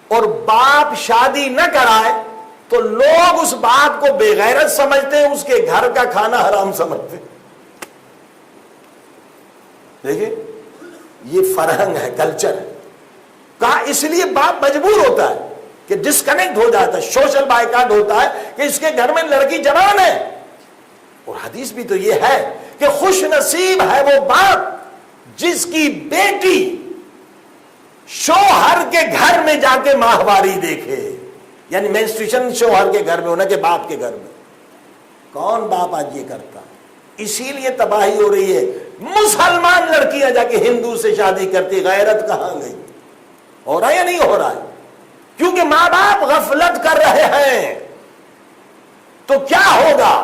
اور باپ شادی نہ کرائے تو لوگ اس باپ کو بے غیرت سمجھتے ہیں، اس کے گھر کا کھانا حرام سمجھتے ہیں۔ دیکھیں یہ فرہنگ ہے، کلچر ہے. کہا اس لیے باپ مجبور ہوتا ہے کہ ڈسکنیکٹ ہو جاتا ہے، سوشل بائیکاٹ ہوتا ہے کہ اس کے گھر میں لڑکی جوان ہے. اور حدیث بھی تو یہ ہے کہ خوش نصیب ہے وہ باپ جس کی بیٹی شوہر کے گھر میں جا کے ماہواری دیکھے، یعنی مینسٹریشن شوہر کے گھر میں ہونا کہ باپ کے گھر میں. کون باپ آج یہ کرتا؟ اسی لیے تباہی ہو رہی ہے. مسلمان لڑکیاں جا کے ہندو سے شادی کرتی، غیرت کہاں گئی؟ ہو رہا ہے یا نہیں ہو رہا ہے؟ کیونکہ ماں باپ غفلت کر رہے ہیں. تو کیا ہوگا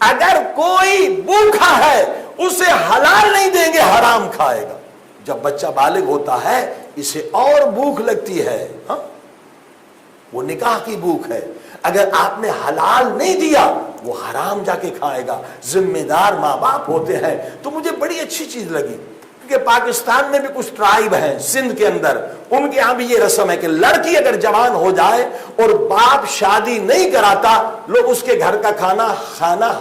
اگر کوئی بھوکا ہے اسے حلال نہیں دیں گے، حرام کھائے گا. جب بچہ بالغ ہوتا ہے اسے اور بھوک لگتی ہے، ہاں وہ نکاح کی بھوک ہے. اگر آپ نے حلال نہیں دیا وہ حرام جا کے کھائے گا. ذمہ دار ماں باپ ہوتے ہیں. تو مجھے بڑی اچھی چیز لگی کہ پاکستان میں بھی کچھ ٹرائب ہیں سندھ کے اندر، ان کے ہاں بھی یہ رسم ہے کہ لڑکی اگر جوان ہو جائے اور باپ شادی نہیں کراتا، لوگ اس کے گھر کا کھانا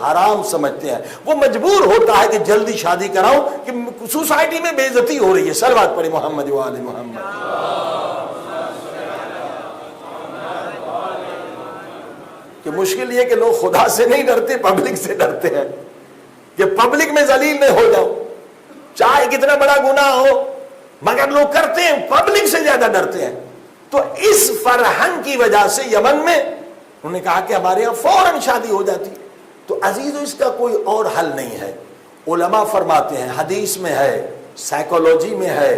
حرام سمجھتے ہیں. وہ مجبور ہوتا ہے کہ جلدی شادی کراؤں کہ سوسائٹی میں بے عزتی ہو رہی ہے. صلوات پڑھی محمد و آل محمد. کہ مشکل یہ کہ لوگ خدا سے نہیں ڈرتے، پبلک سے ڈرتے ہیں کہ پبلک میں ذلیل نہ ہو جاؤ. چاہے کتنا بڑا گناہ ہو مگر لوگ کرتے ہیں، پبلک سے زیادہ ڈرتے ہیں. تو اس فرہنگ کی وجہ سے یمن میں انہوں نے کہا کہ ہمارے یہاں فوراً شادی ہو جاتی. تو عزیزو اس کا کوئی اور حل نہیں ہے. علماء فرماتے ہیں، حدیث میں ہے، سائیکولوجی میں ہے،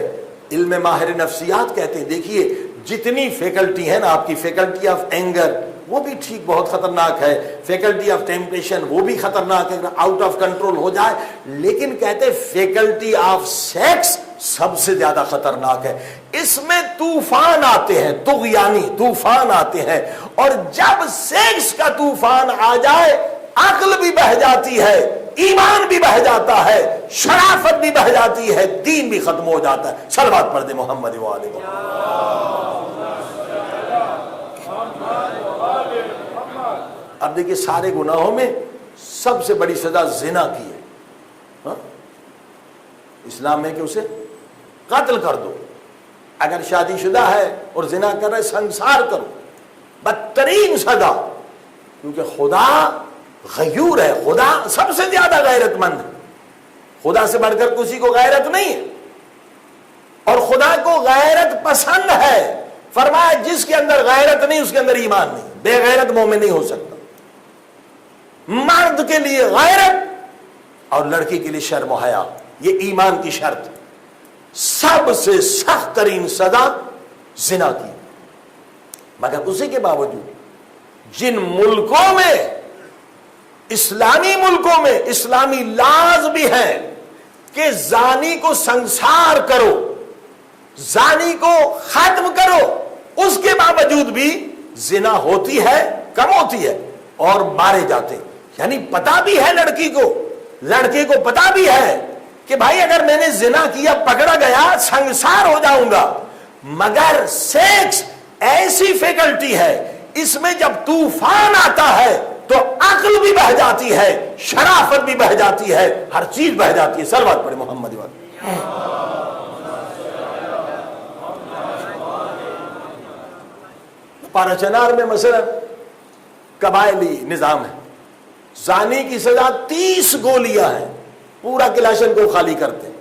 علم ماہر نفسیات کہتے ہیں دیکھیے جتنی فیکلٹی ہے نا، آپ کی فیکلٹی آف اینگر وہ بھی ٹھیک بہت خطرناک ہے، فیکلٹی آف ٹیمپٹیشن وہ بھی خطرناک ہے، آؤٹ آف کنٹرول ہو جائے. لیکن کہتے فیکلٹی آف سیکس سب سے زیادہ خطرناک ہے. اس میں طوفان آتے ہیں، طغیانی طوفان آتے ہیں. اور جب سیکس کا طوفان آ جائے عقل بھی بہہ جاتی ہے، ایمان بھی بہہ جاتا ہے، شرافت بھی بہہ جاتی ہے، دین بھی ختم ہو جاتا ہے. صلوات پڑھ دے محمد و آل محمد. اب دیکھیے سارے گناہوں میں سب سے بڑی سزا زنا کی ہے. ہاں؟ اسلام میں کہ اسے قتل کر دو. اگر شادی شدہ ہے اور زنا کر رہے سنسار کرو. بدترین سزا، کیونکہ خدا غیور ہے، خدا سب سے زیادہ غیرت مند ہے. خدا سے بڑھ کر کسی کو غیرت نہیں ہے، اور خدا کو غیرت پسند ہے. فرمایا جس کے اندر غیرت نہیں اس کے اندر ایمان نہیں. بے غیرت مومن نہیں ہو سکتا. مرد کے لیے غیرت اور لڑکی کے لیے شرم و حیا، یہ ایمان کی شرط. سب سے سخت ترین سزا زنا کی. مگر اسی کے باوجود جن ملکوں میں، اسلامی ملکوں میں اسلامی لاز بھی ہیں کہ زانی کو سنسار کرو، زانی کو ختم کرو، اس کے باوجود بھی زنا ہوتی ہے، کم ہوتی ہے اور مارے جاتے. یعنی پتا بھی ہے لڑکی کو، لڑکے کو پتا بھی ہے کہ بھائی اگر میں نے زنا کیا پکڑا گیا سنسار ہو جاؤں گا. مگر سیکس ایسی فیکلٹی ہے، اس میں جب طوفان آتا ہے تو عقل بھی بہہ جاتی ہے، شرافت بھی بہہ جاتی ہے، ہر چیز بہہ جاتی ہے. صلوات پڑھے محمد و آل. پارا چنار میں مثلا قبائلی نظام ہے، زانی کی سزا 30 گولیاں ہیں، پورا کلاشن کو خالی کرتے ہیں.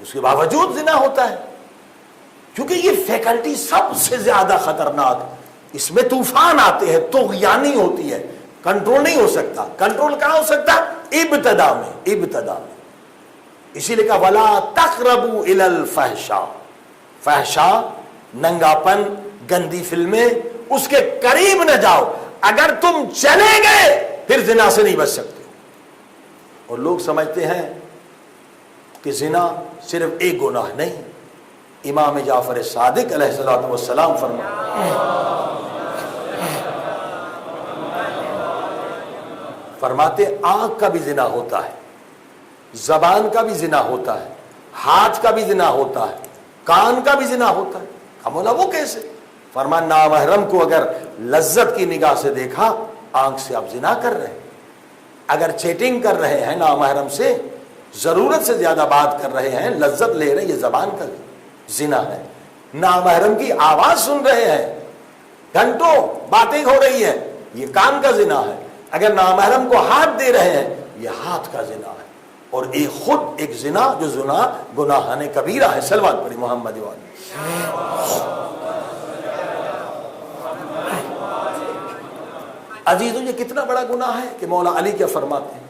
اس کے باوجود زنا ہوتا ہے، کیونکہ یہ فیکلٹی سب سے زیادہ خطرناک. اس میں طوفان آتے ہیں، طغیانی ہوتی ہے، کنٹرول نہیں ہو سکتا. کنٹرول کہاں ہو سکتا؟ ابتدا میں. ابتدا میں اسی لیے کہا ولا تقربوا الی الفحشاء. فحشاء، ننگاپن، گندی فلمیں، اس کے قریب نہ جاؤ. اگر تم چلے گئے پھر زنا سے نہیں بچ سکتے. اور لوگ سمجھتے ہیں کہ زنا صرف ایک گناہ نہیں. امام جعفر صادق علیہ الصلوۃ والسلام فرماتے آنکھ کا بھی زنا ہوتا ہے، زبان کا بھی زنا ہوتا ہے، ہاتھ کا بھی زنا ہوتا ہے، کان کا بھی زنا ہوتا ہے. مولا وہ کیسے؟ فرمان نامحرم کو اگر لذت کی نگاہ سے دیکھا، آنکھ سے آپ زنا کر رہے ہیں. اگر چیٹنگ کر رہے ہیں نامحرم سے، ضرورت سے زیادہ بات کر رہے ہیں، لذت لے رہے ہیں، یہ زبان کا زنا ہے. نامحرم کی آواز سن رہے ہیں، گھنٹوں باتیں ہو رہی ہیں، یہ کان کا زنا ہے. اگر نامحرم کو ہاتھ دے رہے ہیں، یہ ہاتھ کا زنا ہے. اور ایک خود ایک زنا جو زنا گناہان کبیرہ ہے. صلوات پڑھی محمد والی. عزیزو، یہ کتنا بڑا گناہ ہے کہ مولا علی کیا فرماتے ہیں؟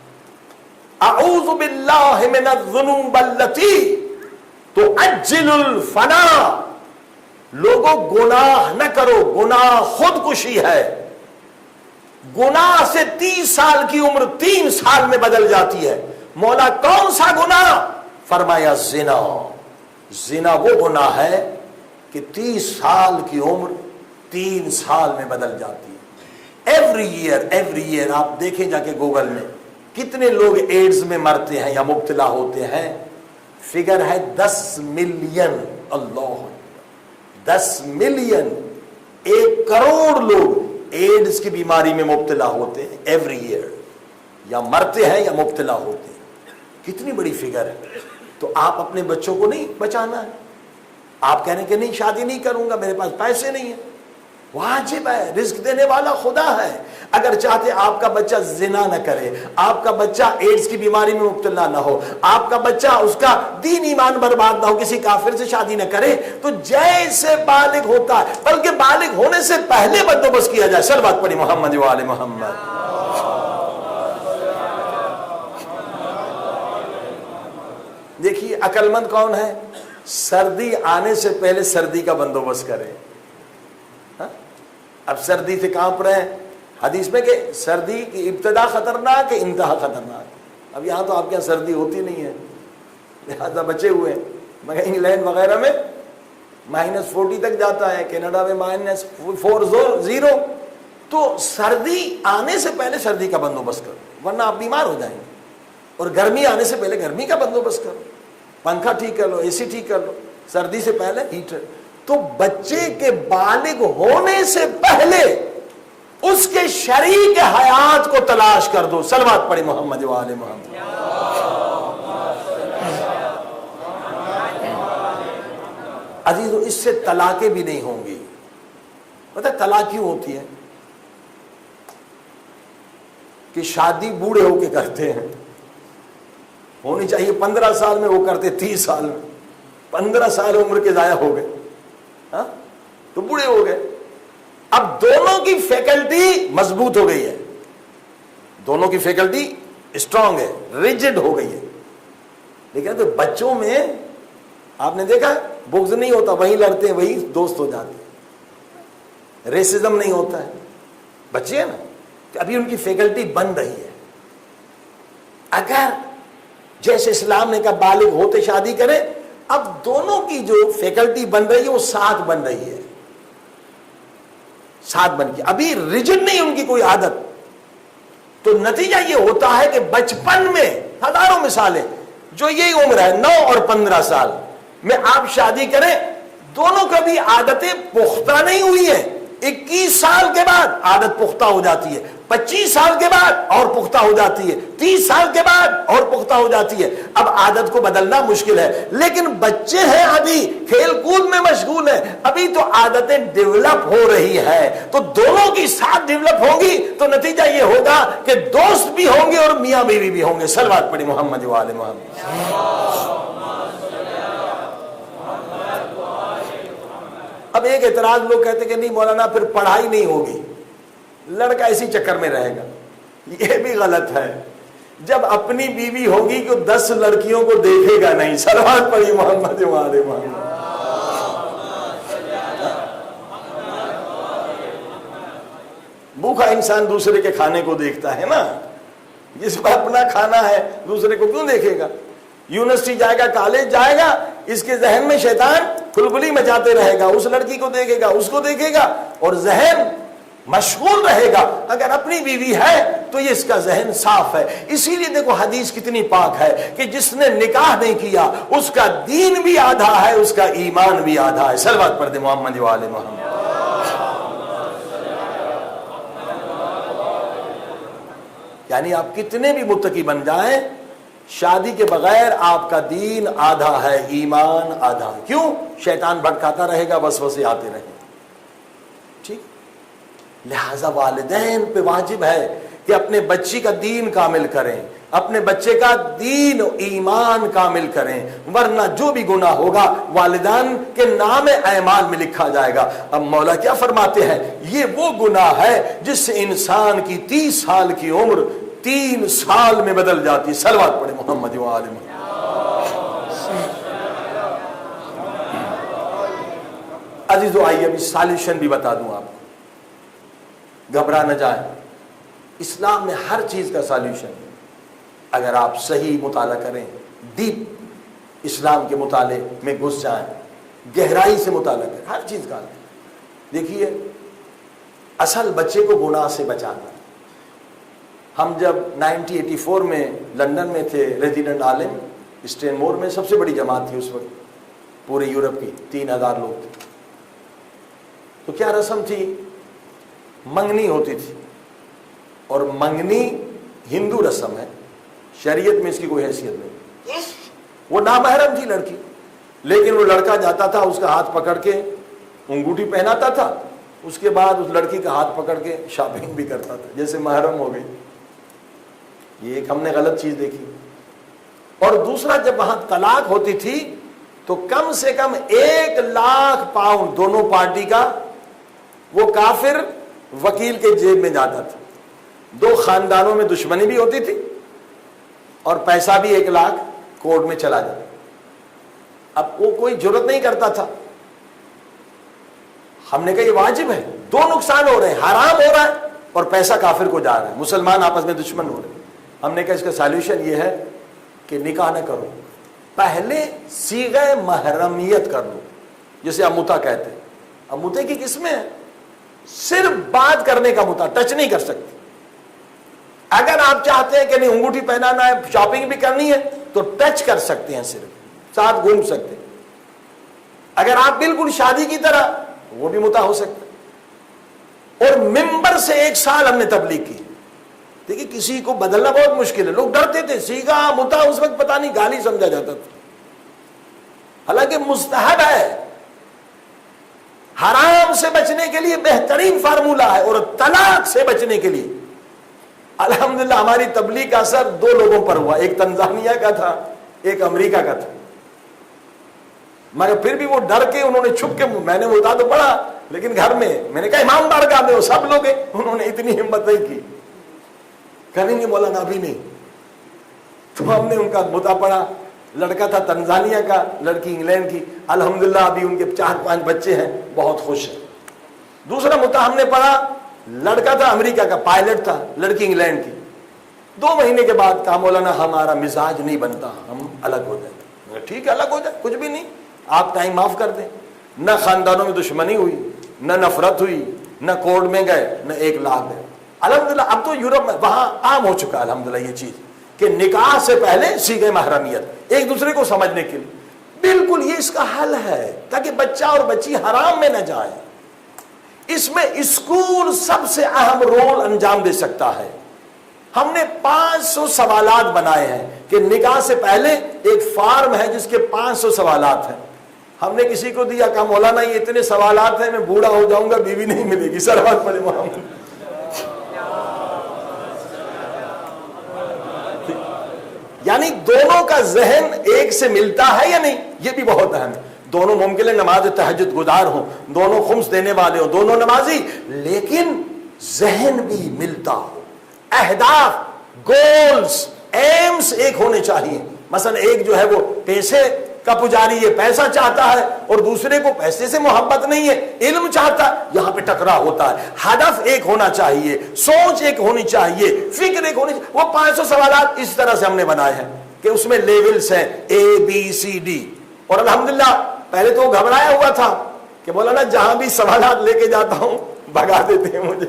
اعوذ باللہ من الذنوب التي تعجل الفنا. لوگوں گناہ نہ کرو، گناہ خودکشی ہے. گناہ سے 30 سال کی عمر 3 سال میں بدل جاتی ہے. مولا کون سا گناہ؟ فرمایا زنا. زنا وہ گناہ ہے کہ 30 سال کی عمر 3 سال میں بدل جاتی ہے. ایوری ایئر آپ دیکھیں جا کے گوگل میں کتنے لوگ ایڈز میں مرتے ہیں یا مبتلا ہوتے ہیں. فگر ہے 10 ملین. اللہ، 10 ملین، 1 کروڑ لوگ ایڈز کی بیماری میں مبتلا ہوتے ہیں ایوری ایئر، یا مرتے ہیں یا مبتلا ہوتے ہیں. کتنی بڑی فگر ہے. تو آپ اپنے بچوں کو نہیں بچانا ہے. آپ کہنے کہ نہیں شادی نہیں کروں گا، میرے پاس پیسے نہیں ہیں. واجب ہے، رزق دینے والا خدا ہے. اگر چاہتے آپ کا بچہ زنا نہ کرے، آپ کا بچہ ایڈز کی بیماری میں مبتلا نہ ہو، آپ کا بچہ اس کا دین ایمان برباد نہ ہو، کسی کافر سے شادی نہ کرے، تو جیسے بالغ ہوتا ہے بلکہ بالغ ہونے سے پہلے بندوبست کیا جائے. صلوات پڑھی محمد و آل محمد. دیکھیے عقل مند کون ہے؟ سردی آنے سے پہلے سردی کا بندوبست کرے. اب سردی سے کانپ رہے ہیں، حدیث میں کہ سردی کی ابتدا خطرناک ہے، انتہا خطرناک. اب یہاں تو آپ کے یہاں سردی ہوتی نہیں ہے، لہذا بچے ہوئے ہیں. مگر انگلینڈ وغیرہ میں -40 تک جاتا ہے، کینیڈا میں -40. تو سردی آنے سے پہلے سردی کا بندوبست کرو، ورنہ آپ بیمار ہو جائیں گے. اور گرمی آنے سے پہلے گرمی کا بندوبست کرو، پنکھا ٹھیک کر لو، اے سی ٹھیک کر لو، سردی سے پہلے ہیٹر. تو بچے کے بالغ ہونے سے پہلے اس کے شریک حیات کو تلاش کر دو. صلوات پڑھی محمد و آل محمد. عزیزو، اس سے طلاقیں بھی نہیں ہوں گی. پتہ طلاق کیوں ہوتی ہے؟ کہ شادی بوڑھے ہو کے کرتے ہیں. ہونی چاہیے 15 سال میں، وہ کرتے 30 سال میں. 15 سال عمر کے ضائع ہو گئے، تو بوڑھے ہو گئے. اب دونوں کی فیکلٹی مضبوط ہو گئی ہے، دونوں کی فیکلٹی اسٹرانگ ہے، ریجڈ ہو گئی ہے. لیکن تو بچوں میں آپ نے دیکھا بغض نہیں ہوتا، وہی لڑتے ہیں، وہی دوست ہو جاتے ہیں. ریسزم نہیں ہوتا ہے. بچے ہیں نا، کہ ابھی ان کی فیکلٹی بن رہی ہے. اگر جیسے اسلام نے کہا بالغ ہوتے شادی کرے، اب دونوں کی جو فیکلٹی بن رہی ہے وہ ساتھ بن رہی ہے، ساتھ بن کے ابھی ریجڈ نہیں ان کی کوئی عادت. تو نتیجہ یہ ہوتا ہے کہ بچپن میں ہزاروں مثالیں، جو یہی عمر ہے 9 اور 15 سال میں آپ شادی کریں، دونوں کا بھی عادتیں پختہ نہیں ہوئی ہیں. 21 سال کے بعد عادت پختہ ہو جاتی ہے، 25 سال کے بعد اور پختہ ہو جاتی ہے، 30 سال کے بعد اور پختہ ہو جاتی ہے. اب عادت کو بدلنا مشکل ہے، لیکن بچے ہیں، ابھی کھیل کود میں مشغول ہیں، ابھی تو عادتیں ڈیولپ ہو رہی ہے. تو دونوں کی ساتھ ڈیولپ ہوں گی تو نتیجہ یہ ہوگا کہ دوست بھی ہوں گے اور میاں بیوی بھی ہوں گے. صلوات پڑھی محمد و آل محمد. اب ایک اعتراض لوگ کہتے کہ نہیں مولانا پھر پڑھائی نہیں ہوگی، لڑکا اسی چکر میں رہے گا. یہ بھی غلط ہے. جب اپنی بیوی ہوگی کہ 10 لڑکیوں کو دیکھے گا نہیں. صلوات پڑھی محمد و آل محمد. بھوکا انسان دوسرے کے کھانے کو دیکھتا ہے نا، جس پر اپنا کھانا ہے دوسرے کو کیوں دیکھے گا؟ یونیورسٹی جائے گا، کالج جائے گا، اس کے ذہن میں شیطان کھلبلی مچاتے رہے گا، اس لڑکی کو دیکھے گا، اس کو دیکھے گا، اور ذہن مشغول رہے گا. اگر اپنی بیوی ہے تو یہ اس کا ذہن صاف ہے. اسی لیے دیکھو حدیث کتنی پاک ہے کہ جس نے نکاح نہیں کیا اس کا دین بھی آدھا ہے، اس کا ایمان بھی آدھا ہے. صلوات پڑھ دے محمد و آل محمد. یعنی آپ کتنے بھی متقی بن جائیں، شادی کے بغیر آپ کا دین آدھا ہے، ایمان آدھا ہے۔ کیوں؟ شیطان بھٹکاتا رہے گا، وسوسے آتے رہیں گے، ٹھیک؟ لہذا والدین پہ واجب ہے کہ اپنے بچی کا دین کامل کریں، اپنے بچے کا دین ایمان کامل کریں، ورنہ جو بھی گناہ ہوگا والدین کے نام اعمال میں لکھا جائے گا۔ اب مولا کیا فرماتے ہیں؟ یہ وہ گناہ ہے جس سے انسان کی 30 سال کی عمر 3 سال میں بدل جاتی ہے۔ صلوات پڑھے محمد و آل محمد۔ عزیزو آئیے ابھی سالوشن بھی بتا دوں آپ کو، گھبرا نہ جائیں۔ اسلام میں ہر چیز کا سالوشن ہے اگر آپ صحیح مطالعہ کریں، ڈیپ اسلام کے مطالعے میں گھس جائیں، گہرائی سے مطالعہ کریں، ہر چیز کا دیکھیے۔ اصل بچے کو گناہ سے بچانا۔ ہم جب 1984 میں لندن میں تھے، ریزیڈنٹ عالم اسٹینمور میں سب سے بڑی جماعت تھی اس وقت پورے یورپ کی، 3000 لوگ تھے۔ تو کیا رسم تھی؟ منگنی ہوتی تھی، اور منگنی ہندو رسم ہے، شریعت میں اس کی کوئی حیثیت نہیں۔ وہ نامحرم تھی لڑکی، لیکن وہ لڑکا جاتا تھا، اس کا ہاتھ پکڑ کے انگوٹھی پہناتا تھا، اس کے بعد اس لڑکی کا ہاتھ پکڑ کے شاپنگ بھی کرتا تھا، جیسے محرم ہو گئی۔ یہ ایک ہم نے غلط چیز دیکھی۔ اور دوسرا، جب وہاں طلاق ہوتی تھی تو کم سے کم 1 لاکھ پاؤنڈ دونوں پارٹی کا وہ کافر وکیل کے جیب میں جاتا تھا۔ 2 خاندانوں میں دشمنی بھی ہوتی تھی اور پیسہ بھی 1 لاکھ کورٹ میں چلا جاتا۔ اب وہ کوئی جرت نہیں کرتا تھا۔ ہم نے کہا یہ واجب ہے، 2 نقصان ہو رہے ہیں، حرام ہو رہا ہے اور پیسہ کافر کو جا رہا ہے، مسلمان آپس میں دشمن ہو رہے ہیں۔ ہم نے کہا اس کا سالوشن یہ ہے کہ نکاح نہ کرو، پہلے صیغہ محرمیت کر لو، جسے اموتا کہتے ہیں۔ اموتے کی قسمیں ہیں، صرف بات کرنے کا متا، ٹچ نہیں کر سکتے۔ اگر آپ چاہتے ہیں کہ نہیں انگوٹھی پہنانا ہے، شاپنگ بھی کرنی ہے، تو ٹچ کر سکتے ہیں، صرف ساتھ گھوم سکتے ہیں۔ اگر آپ بالکل شادی کی طرح، وہ بھی متا ہو سکتا ہے۔ اور ممبر سے 1 سال ہم نے تبلیغ کی۔ دیکھیے کسی کو بدلنا بہت مشکل ہے، لوگ ڈرتے تھے، سیگا متا اس وقت پتہ نہیں گالی سمجھا جاتا تھا، حالانکہ مستحب ہے۔ حرام سے بچنے کے لیے بہترین فارمولہ ہے، اور طلاق سے بچنے کے لیے الحمدللہ ہماری تبلیغ کا اثر 2 لوگوں پر ہوا، ایک تنزانیہ کا تھا، ایک امریکہ کا تھا، مگر پھر بھی وہ ڈر کے انہوں نے چھپ کے، میں نے بتا تو پڑھا لیکن گھر میں نے کہا امام بارگاہ میں وہ سب لوگ ہیں، انہوں نے اتنی ہمت نہیں کی، کہیں نہیں مولانا ابھی نہیں۔ تو ہم نے ان کا متا پڑھا، لڑکا تھا تنزانیہ کا، لڑکی انگلینڈ کی، الحمدللہ ابھی ان کے 4-5 بچے ہیں، بہت خوش ہیں۔ دوسرا متا ہم نے پڑھا، لڑکا تھا امریکہ کا، پائلٹ تھا، لڑکی انگلینڈ کی۔ 2 مہینے کے بعد کہا مولانا ہمارا مزاج نہیں بنتا، ہم الگ ہو جائیں۔ ٹھیک ہے الگ ہو جائے، کچھ بھی نہیں، آپ ٹائم معاف کر دیں۔ نہ خاندانوں میں دشمنی ہوئی، نہ نفرت ہوئی، نہ کورٹ میں گئے، نہ 1 لاکھ گئے۔ الحمدللہ اب تو یورپ میں وہاں عام ہو چکا ہے الحمدللہ یہ چیز کہ نکاح سے پہلے صیغہ محرمیت، ایک دوسرے کو سمجھنے کے لیے۔ بالکل یہ اس کا حل ہے تاکہ بچہ اور بچی حرام میں نہ جائے۔ اس میں اسکول سب سے اہم رول انجام دے سکتا ہے۔ ہم نے 500 سوالات بنائے ہیں کہ نکاح سے پہلے ایک فارم ہے جس کے 500 سوالات ہیں۔ ہم نے کسی کو دیا، کہا مولانا یہ اتنے سوالات ہیں، میں بوڑھا ہو جاؤں گا، بیوی نہیں ملے گی۔ صلوات پڑھے محمد۔ یعنی دونوں کا ذہن ایک سے ملتا ہے یا نہیں، یہ بھی بہت اہم ہے۔ دونوں ممکن ہے نماز تہجد گزار ہوں، دونوں خمس دینے والے ہوں، دونوں نمازی، لیکن ذہن بھی ملتا ہو، اہداف، گولز، ایمز ایک ہونے چاہیے۔ مثلا ایک جو ہے وہ پیسے کا پجاری، یہ پیسہ چاہتا ہے، اور دوسرے کو پیسے سے محبت نہیں ہے، علم چاہتا ہے، یہاں پہ ٹکرا ہوتا ہے۔ ہدف ایک ہونا چاہیے، سوچ ایک ہونی چاہیے، فکر ایک ہونی چاہیے۔ وہ 500 سوالات اس طرح سے ہم نے بنائے ہیں کہ اس میں لیولز ہیں ABCD، اور الحمدللہ پہلے تو وہ گھبرایا ہوا تھا کہ مولانا جہاں بھی سوالات لے کے جاتا ہوں بھگا دیتے ہیں مجھے۔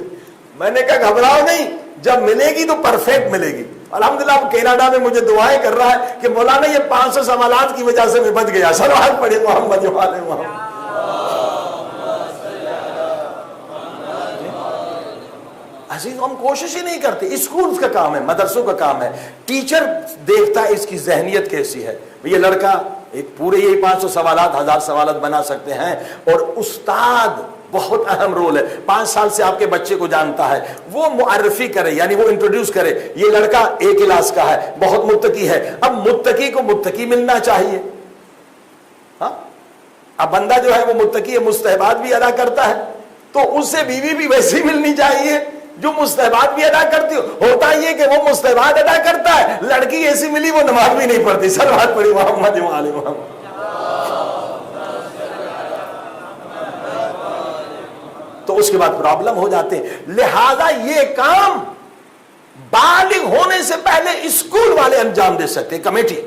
میں نے کہا گھبراؤ نہیں، جب ملے گی تو پرفیکٹ ملے گی۔ الحمدللہ اب کینیڈا میں مجھے دعائیں کر رہا ہے کہ مولانا یہ 500 سوالات کی وجہ سے میں بچ گیا۔ صلوات پڑھے محمد والے محمد۔ عزیز ہم کوشش ہی نہیں کرتے. اسکولز کا کام ہے, مدرسوں کا کام ہے, ٹیچر دیکھتا ہے اس کی ذہنیت کیسی ہے. یہ لڑکا ایک پورے یہی 500 سوالات 1000 سوالات بنا سکتے ہیں, اور استاد بہت اہم رول ہے. 5 سال سے آپ کے بچے کو جانتا ہے, وہ معرفی کرے, یعنی وہ انٹروڈیوس کرے, یہ لڑکا ایک کلاس کا ہے, بہت متقی ہے. اب متقی کو متقی ملنا چاہیے. ہاں, اب بندہ جو ہے وہ متقی ہے, مستحبات بھی ادا کرتا ہے, تو اس سے بیوی بھی ویسی ملنی چاہیے جو مستحبات بھی ادا کرتی ہو. ہوتا یہ کہ وہ مستحبات ادا کرتا ہے, لڑکی ایسی ملی وہ نماز بھی نہیں پڑھتی. صلوات پڑھی محمد و آل محمد. تو اس کے بعد پرابلم ہو جاتے ہیں. لہذا یہ کام بالغ ہونے سے پہلے اسکول والے انجام دے سکتے, کمیٹی,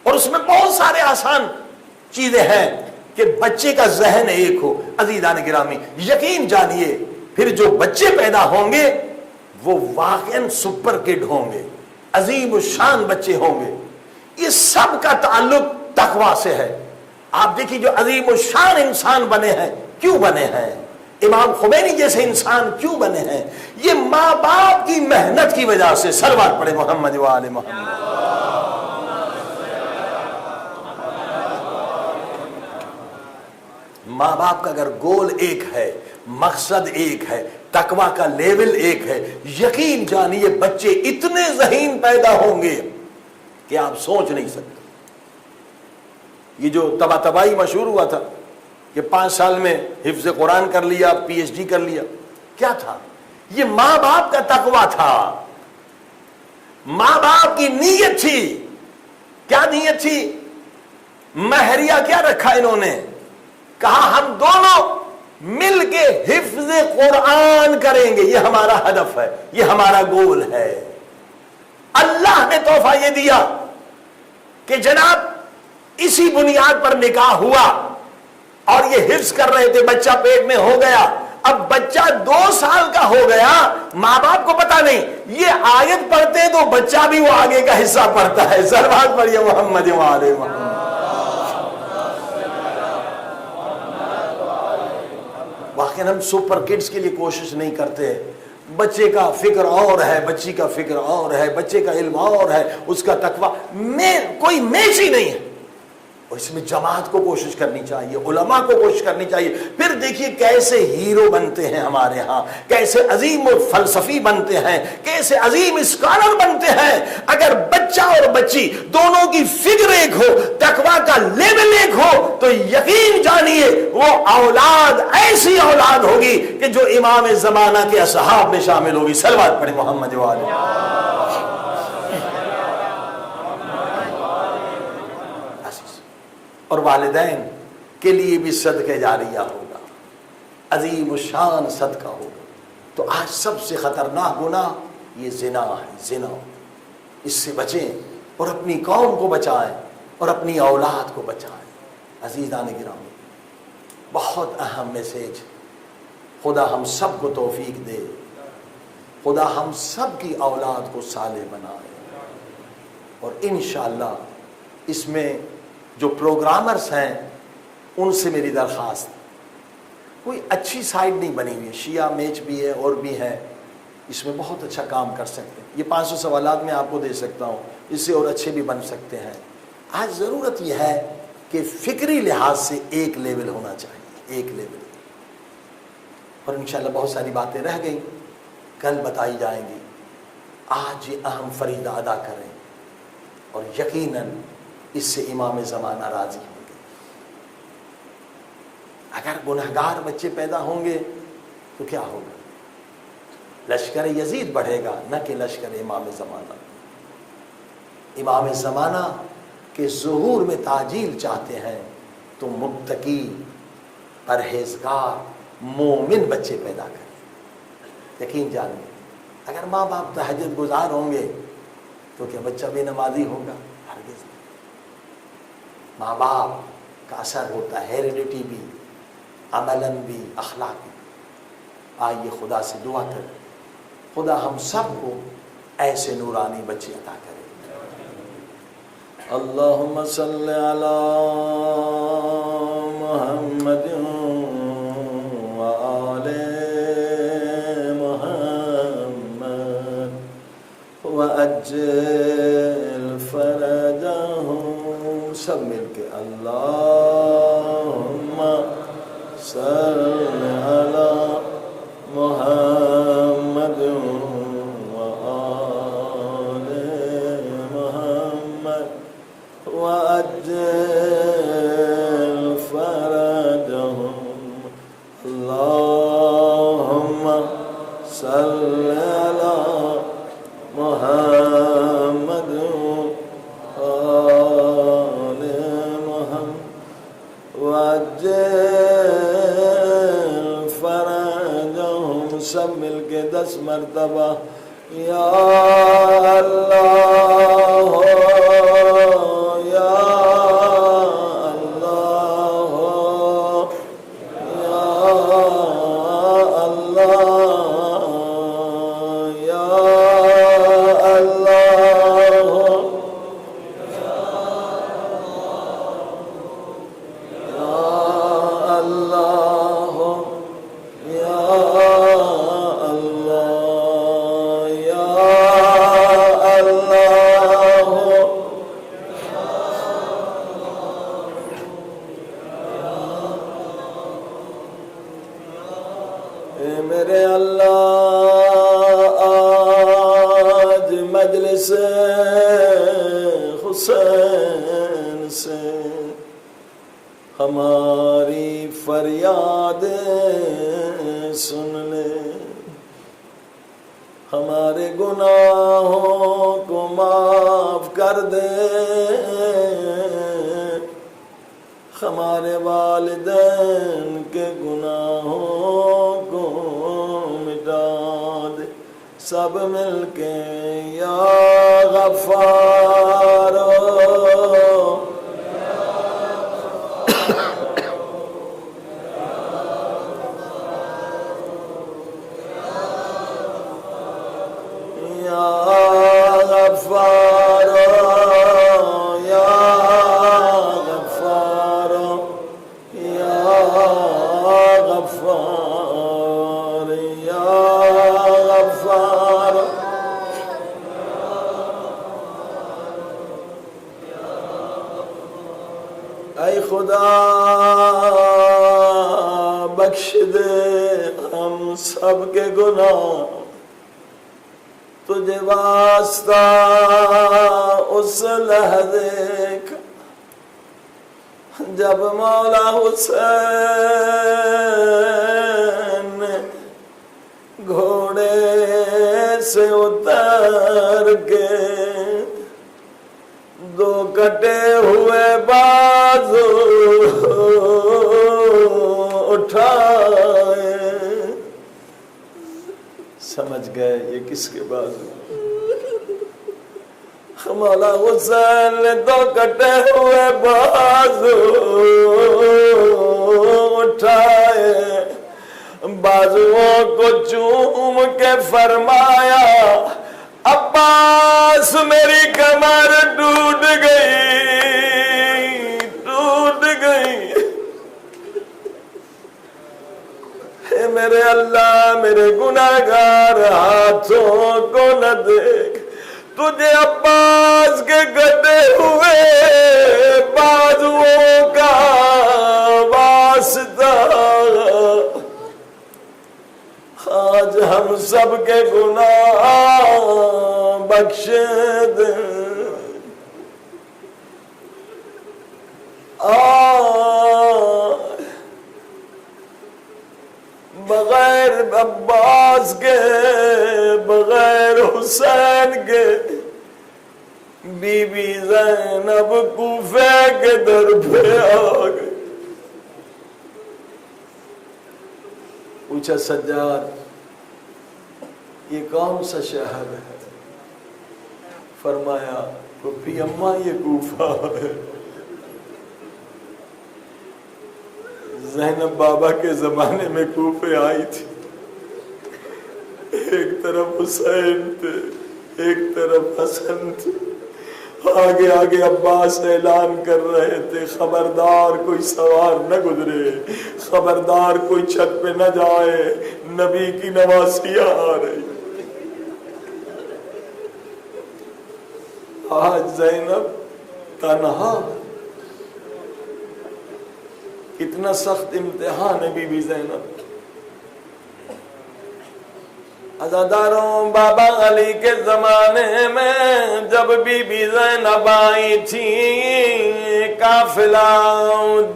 اور اس میں بہت سارے آسان چیزیں ہیں کہ بچے کا ذہن ایک ہو. عزیزان گرامی, یقین جانیے پھر جو بچے پیدا ہوں گے وہ واقعاً سپر کڈ ہوں گے, عظیم الشان بچے ہوں گے. یہ سب کا تعلق تقوی سے ہے. آپ دیکھیے جو عظیم الشان انسان بنے ہیں, کیوں بنے ہیں؟ امام خمینی جیسے انسان کیوں بنے ہیں؟ یہ ماں باپ کی محنت کی وجہ سے. صلوات پڑھے محمد و آل محمد. ماں باپ کا اگر گول ایک ہے, مقصد ایک ہے, تقوی کا لیول ایک ہے, یقین جانیے بچے اتنے ذہین پیدا ہوں گے کہ آپ سوچ نہیں سکتے. یہ جو تباہی مشہور ہوا تھا کہ 5 سال میں حفظ قرآن کر لیا, PhD کر لیا, کیا تھا؟ یہ ماں باپ کا تقوی تھا, ماں باپ کی نیت تھی. کیا نیت تھی؟ مہریہ کیا رکھا انہوں نے؟ کہا ہم دونوں مل کے حفظ قرآن کریں گے, یہ ہمارا ہدف ہے, یہ ہمارا گول ہے. اللہ نے تحفہ یہ دیا کہ جناب اسی بنیاد پر نکاح ہوا, اور یہ حفظ کر رہے تھے, بچہ پیٹ میں ہو گیا. اب بچہ 2 سال کا ہو گیا, ماں باپ کو پتا نہیں, یہ آیت پڑھتے تو بچہ بھی وہ آگے کا حصہ پڑھتا ہے. صلوات پڑھیے محمد و آل محمد. واقعی ہم سپر کڈز کے لیے کوشش نہیں کرتے. بچے کا فکر اور ہے, بچی کا فکر اور ہے, بچے کا علم اور ہے, اس کا تقوی میں کوئی میچ ہی نہیں ہے. اور اس میں جماعت کو کوشش کرنی چاہیے, علماء کو کوشش کرنی چاہیے. پھر دیکھیے کیسے ہیرو بنتے ہیں ہمارے ہاں, کیسے عظیم و فلسفی بنتے ہیں, کیسے عظیم اسکالر بنتے ہیں. اگر بچہ اور بچی دونوں کی فکر ایک ہو, تقوی کا لیول ایک ہو, تو یقین جانیے وہ اولاد ایسی اولاد ہوگی کہ جو امام زمانہ کے اصحاب میں شامل ہوگی. صلوات پڑھے محمد و آل. اور والدین کے لیے بھی صدقہ جاریہ ہوگا, عظیم الشان صدقہ ہوگا. تو آج سب سے خطرناک گناہ یہ زنا ہے. زنا, اس سے بچیں اور اپنی قوم کو بچائیں اور اپنی اولاد کو بچائیں. عزیزان گرامی, بہت اہم میسیج. خدا ہم سب کو توفیق دے, خدا ہم سب کی اولاد کو صالح بنائے. اور انشاءاللہ اس میں جو پروگرامرز ہیں ان سے میری درخواست, کوئی اچھی سائٹ نہیں بنی ہوئی ہے, شیعہ میچ بھی ہے اور بھی ہے, اس میں بہت اچھا کام کر سکتے ہیں. یہ 500 سوالات میں آپ کو دے سکتا ہوں, اس سے اور اچھے بھی بن سکتے ہیں. آج ضرورت یہ ہے کہ فکری لحاظ سے ایک لیول ہونا چاہیے, ایک لیول. اور انشاءاللہ بہت ساری باتیں رہ گئیں, کل بتائی جائیں گی. آج یہ اہم فریضہ ادا کریں, اور یقیناً اس سے امام زمانہ راضی ہوں گے. اگر گنہگار بچے پیدا ہوں گے تو کیا ہوگا؟ لشکر یزید بڑھے گا, نہ کہ لشکر امام زمانہ. امام زمانہ کے ظہور میں تعجیل چاہتے ہیں تو متقی, پرہیزگار, مومن بچے پیدا کریں. یقین جانیے اگر ماں باپ تہجد گزار ہوں گے تو کیا بچہ بے نمازی ہوگا؟ ہرگز. ماں باپ کا اثر ہوتا ہے, ہیریڈیٹی بھی, عملاً بھی, اخلاق بھی. آئیے خدا سے دعا کریں, خدا ہم سب کو ایسے نورانی بچے عطا کرے. اللہم صلی علی محمد و آل محمد. وَأَجِّلْ فَرَجَهُمْ سب مل کے اللہم صل علی محمد وآل محمد وَأَجِّلْ فَرَجَهُمْ اللہم صل علی محمد آل محمد وعجل فرجهم سب مل کے 10 مرتبہ یا اللہ یا اللہ یا اللہ یا میرے اللہ آج مجلس حسین سے ہماری فریاد سن لے، ہمارے گناہوں کو معاف کر دے، ہمارے والدین کے گناہوں کو مٹا دے، سب مل کے یا غفار یا غفار یا غفار یا غفار یا غفار اے خدا بخش دے ہم سب کے گناہ، تجھے واسطہ اس لحظے کا جب مولا حسین نے گھوڑے سے اتر کے 2 کٹے ہوئے بازو اٹھائے، سمجھ گئے یہ کس کے بازو؟ مولا حسین نے 2 کٹے ہوئے بازو اٹھائے، بازوؤں کو چوم کے فرمایا عباس میری کمر ٹوٹ گئی ٹوٹ گئی، اے میرے اللہ میرے گناہگار ہاتھوں کو نہ دیکھ، تجھے عباس کے کٹے ہوئے بازوؤں کا واسطہ، آج ہم سب کے گناہ بخش دے، بغیر عباس کے بغیر حسین کے بی بی زینب کوفے کے در پہ آ گئی۔ پوچھا سجاد یہ کون سا شہر ہے؟ فرمایا پھپھی اماں یہ کوفہ ہے، زینب بابا کے زمانے میں کوفے آئی تھی، ایک طرف حسین تھے ایک طرف حسن تھے، آگے آگے عباس اعلان کر رہے تھے خبردار کوئی سوار نہ گزرے، خبردار کوئی چھت پہ نہ جائے، نبی کی نواسیاں آ رہی۔ آج زینب تنہا، کتنا سخت امتحان ہے بی بی زینب۔ عزاداروں، بابا علی کے زمانے میں جب بی بی زینب آئی تھی، قافلہ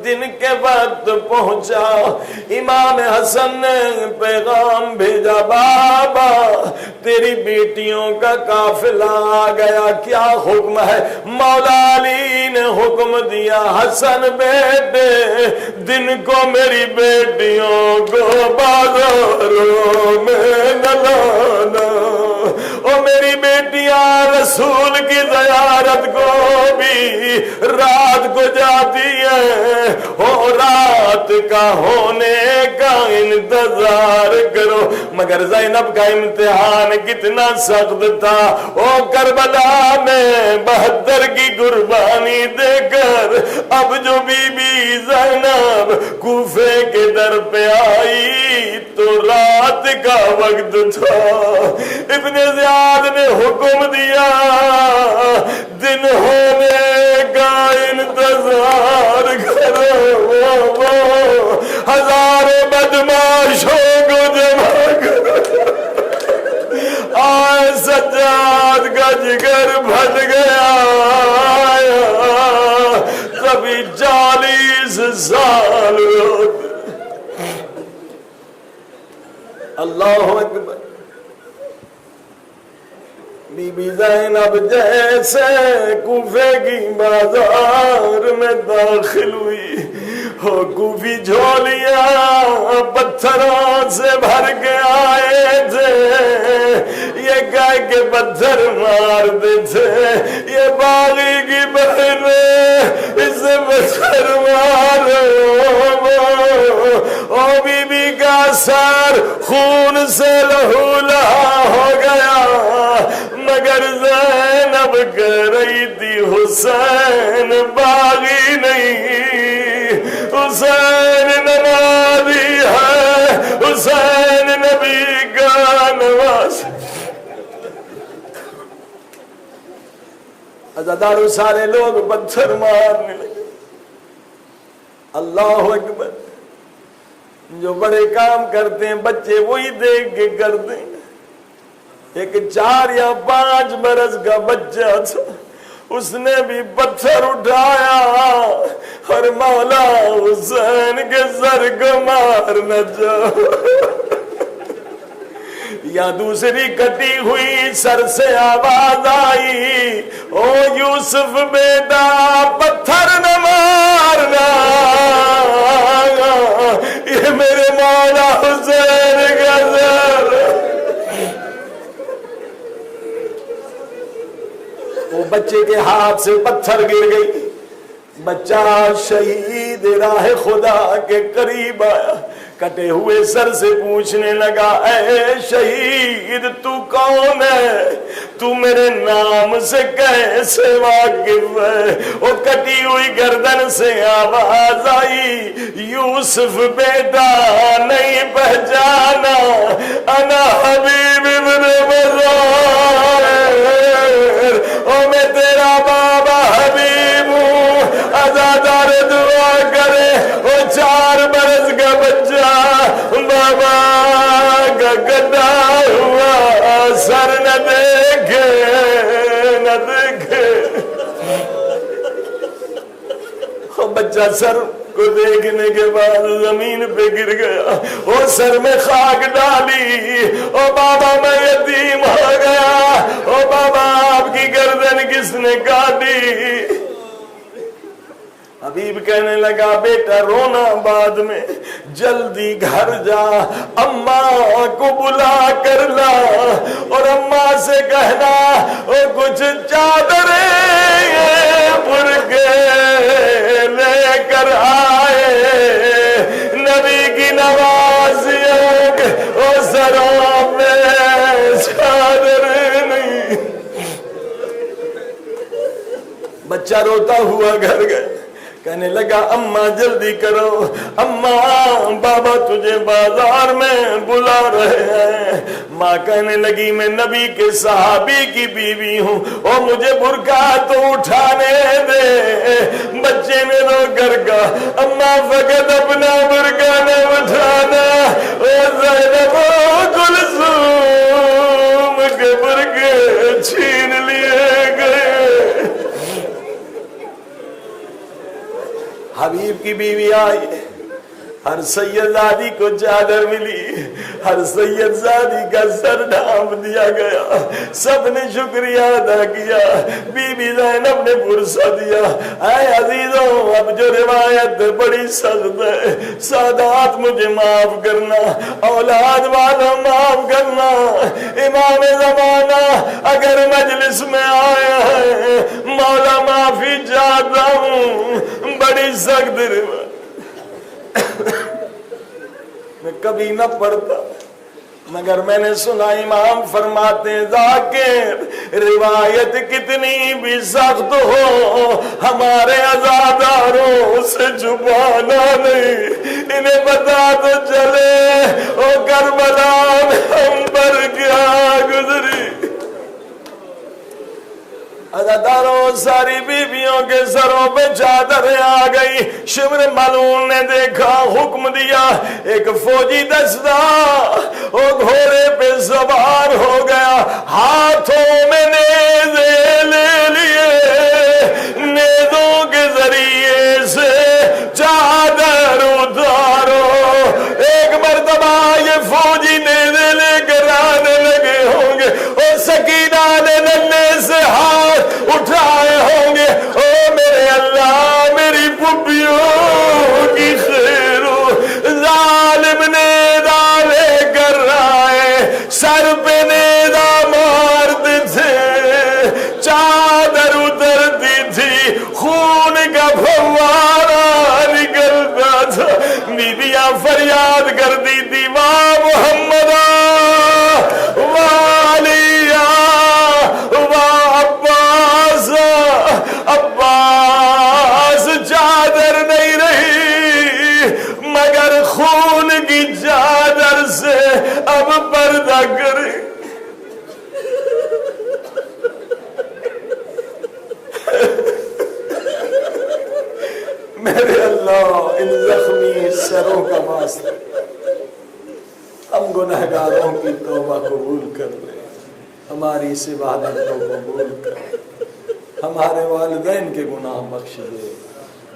دن کے وقت پہنچا، امام حسن نے پیغام بھیجا، بابا تیری بیٹیوں کا قافلہ آ گیا، کیا حکم ہے؟ مولا علی نے حکم دیا، حسن بیٹے دن کو میری بیٹیوں کو بازاروں میں نہ لانا، اور میری بیٹیاں رسول کی زیارت کو بھی رات کو جاتی ہے، ہو رات کا ہونے کا انتظار کرو۔ مگر زینب کا امتحان کتنا سخت تھا، او کربلا میں 72 کی قربانی دے کر اب جو بی بی زینب کوفے کے در پہ آئی تو رات کا وقت تھا۔ ابن زیاد نے حکم دیا، دن ہونے کا انتظار کرو، ہزاروں بدماشوں کو جمع کرو۔ آئے سجاد کا جگر پھٹ گیا، کبھی 40 سال ہوتے۔ اللہ اکبر۔ بی بی زینب جیسے کوفے کی بازار میں داخل ہوئی، ہو کوفی جھولیاں پتھروں سے بھر کے آئے تھے، یہ کہہ کے پتھر مارتے تھے، یہ باغی کی بہنیں اسے پتھر مارو، او بی بی کا سر خون سے لہولہا ہو گیا، مگر زینب کہہ رہی تھی حسین باغی نہیں، حسین نمازی ہے، حسین نبی کا نواز۔ عزادارو، سارے لوگ پتھر مارنے لگے۔ اللہ اکبر۔ جو بڑے کام کرتے ہیں بچے وہی دیکھ کے کرتے ہیں۔ ایک 4 یا 5 برس کا بچہ تھا، اس نے بھی پتھر اٹھایا اور مولا حسین کے سر کو مارنا چاہا، یا دوسری کٹی ہوئی سر سے آواز آئی، او یوسف بیٹا پتھر نہ مارنا، یہ میرے مولا حسین کا سر۔ وہ بچے کے ہاتھ سے پتھر گر گئی، بچہ شہید راہ خدا کے قریب آیا، کٹے ہوئے سر سے پوچھنے لگا، اے شہید تو کون ہے؟ تو میرے نام سے کیسے واقف ہے؟ وہ کٹی ہوئی گردن سے آواز آئی، یوسف بیٹا نہیں پہچانا، انا حبیب ابن مظاہر، او میں تیرا بابا حبیب ہوں۔ عزادار دعا کرے، وہ 4 برس کا بچہ بابا کا کٹا ہوا سر نہ دیکھے، نہ دیکھے۔ وہ بچہ سر کو دیکھنے کے بعد زمین پہ گر گیا، وہ سر میں خاک ڈالی، او بابا میں یتیم ہو گیا، او بابا آپ کی گردن کس نے کاٹی؟ حبیب کہنے لگا، بیٹا رونا بعد میں، جلدی گھر جا، اماں کو بلا کر لا، اور اماں سے کہنا وہ کچھ چادریں برقع لے کر آئے، نبی کی نوازیوں وہ سروں میں چادر نہیں۔ بچہ روتا ہوا گھر گئے، کہنے لگا اماں جلدی کرو، اماں بابا تجھے بازار میں بلا رہے ہیں۔ ماں کہنے لگی میں نبی کے صحابی کی بیوی ہوں، اور مجھے برقع تو اٹھانے دے۔ بچے نے رو کر کہا اماں فقط اپنا برقع نہ اٹھانا، اور زینب کلثوم کے برقع چھین لیے گئے۔ حبیب کی بیوی آئی، ہر سید زادی کو چادر ملی، ہر سید زادی کا سر ڈھانپ دیا گیا، سب نے شکریہ ادا کیا۔ بی بی زینب نے پرسہ دیا، اے عزیزوں اب جو روایت بڑی سخت ہے، سادات مجھے معاف کرنا، اولاد والوں معاف کرنا، امام زمانہ اگر مجلس میں آیا ہے مولا معافی چاہتا ہوں، بڑی سخت روایت میں کبھی نہ پڑھتا، مگر میں نے سنا امام فرماتے ہیں ذاکر روایت کتنی بھی سخت ہو ہمارے عزاداروں سے چھپانا نہیں، انہیں پتا تو چلے او کربلا میں ہم پر کیا گزری۔ عزاداروں ساری بیویوں کے سروں پہ چادریں آ گئی۔ شمر ملعون نے دیکھا، حکم دیا ایک فوجی دستہ وہ گھوڑے پہ سوار ہو گیا، ہاتھوں میں نیزے لے لیے، نیزوں کے ذریعے سے چادر اتارو۔ ایک مرتبہ یہ فوجی نیزے لے کر آنے لگے ہوں گے، اور سکینہ نے ننے سے ہاتھ اٹھائے ہوں گے، او میرے اللہ میری پھپھیوں کی خیرو، ظالم نیزہ لے کر آئے، سر پہ نیزہ مارتے تھے، چادر اترتی تھی، خون کا پھوارا نکلتا تھا، بیویاں فریاد کرتی تھی واہ محمد عباس، چادر نہیں رہی مگر خون کی چادر سے اب پردہ کرے۔ میرے اللہ ان زخمی سروں کا واسطہ ہم گنہگاروں کی توبہ قبول کر لیں، ہماری اس عبادت کو قبول کر، ہمارے والدین کے گناہ بخش دے،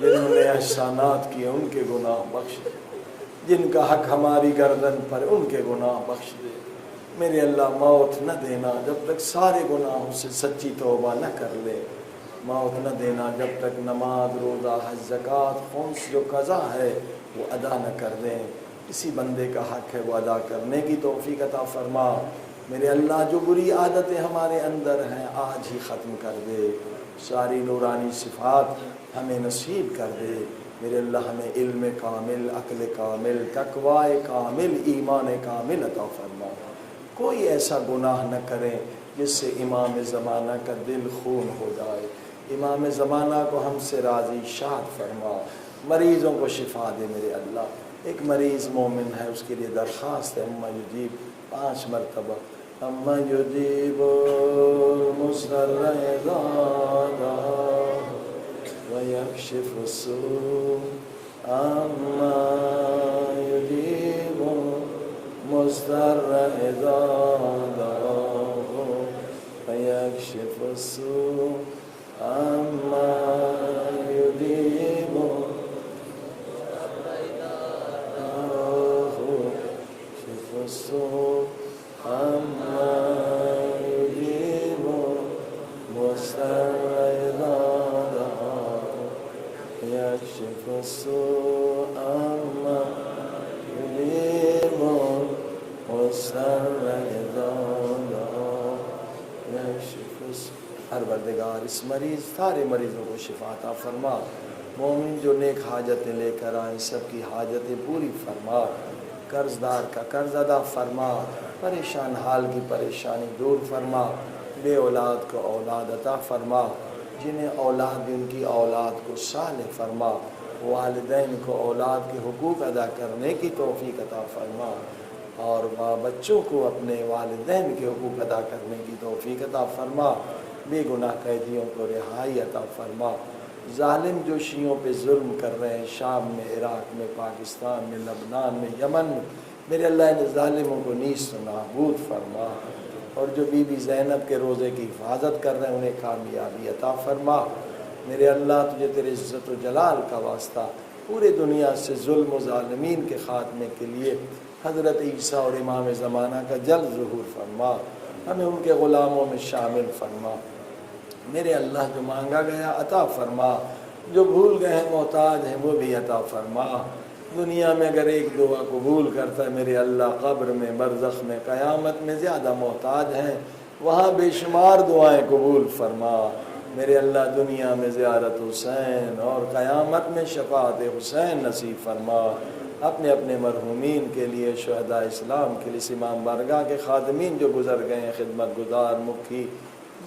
جنہوں نے احسانات کیے ان کے گناہ بخش دے، جن کا حق ہماری گردن پر ان کے گناہ بخش دے۔ میرے اللہ موت نہ دینا جب تک سارے گناہوں سے سچی توبہ نہ کر لے، موت نہ دینا جب تک نماز روزہ حج زکوٰۃ خمس جو قضا ہے وہ ادا نہ کر دیں۔ کسی بندے کا حق ہے وہ ادا کرنے کی توفیق عطا فرما۔ میرے اللہ جو بری عادتیں ہمارے اندر ہیں آج ہی ختم کر دے، ساری نورانی صفات ہمیں نصیب کر دے۔ میرے اللہ ہمیں علم کامل، عقل کامل، تقوی کامل، ایمان کامل عطا فرما۔ کوئی ایسا گناہ نہ کریں جس سے امام زمانہ کا دل خون ہو جائے۔ امام زمانہ کو ہم سے راضی شاد فرما، مریضوں کو شفا دے میرے اللہ۔ ایک مریض مومن ہے، اس کے لیے درخواست ہے اما یجیب 5 مرتبہ، اما یجیب مضطر اذا دعا ویکشف السوء، اما یجیب مضطر اذا دعا ویکشف السوء، اما یجیب السوء، اما یجیب مضطر اذا دعا یکشف السوء، اما یجیب مضطر اذا دعا یکشف السوء۔ پروردگار اس مریض سارے مریضوں کو شفا عطا فرما، مومن جو نیک حاجتیں لے کر آئیں سب کی حاجتیں پوری فرما، قرض دار کا قرض ادا فرما، پریشان حال کی پریشانی دور فرما، بے اولاد کو اولاد عطا فرما، جنہیں اولاد ان کی اولاد کو صالح فرما، والدین کو اولاد کے حقوق ادا کرنے کی توفیق عطا فرما، اور ماں بچوں کو اپنے والدین کے حقوق ادا کرنے کی توفیق عطا فرما، بے گناہ قیدیوں کو رہائی عطا فرما، ظالم جو شیعوں پہ ظلم کر رہے ہیں شام میں، عراق میں، پاکستان میں، لبنان میں، یمن میں، میرے اللہ ان ظالموں کو نیست و نابود فرما، اور جو بی بی زینب کے روزے کی حفاظت کر رہے ہیں انہیں کامیابی عطا فرما۔ میرے اللہ تجھے تیرے عزت و جلال کا واسطہ پورے دنیا سے ظلم و ظالمین کے خاتمے کے لیے حضرت عیسیٰ اور امام زمانہ کا جلد ظہور فرما، ہمیں ان کے غلاموں میں شامل فرما۔ میرے اللہ جو مانگا گیا عطا فرما، جو بھول گئے ہیں محتاج ہیں وہ بھی عطا فرما۔ دنیا میں اگر ایک دعا قبول کرتا ہے میرے اللہ، قبر میں، برزخ میں، قیامت میں زیادہ محتاج ہیں، وہاں بے شمار دعائیں قبول فرما۔ میرے اللہ دنیا میں زیارت حسین اور قیامت میں شفاعت حسین نصیب فرما۔ اپنے اپنے مرحومین کے لیے، شہداء اسلام کے لیے، امام بارگاہ کے خادمین جو گزر گئے ہیں، خدمت گزار مکھی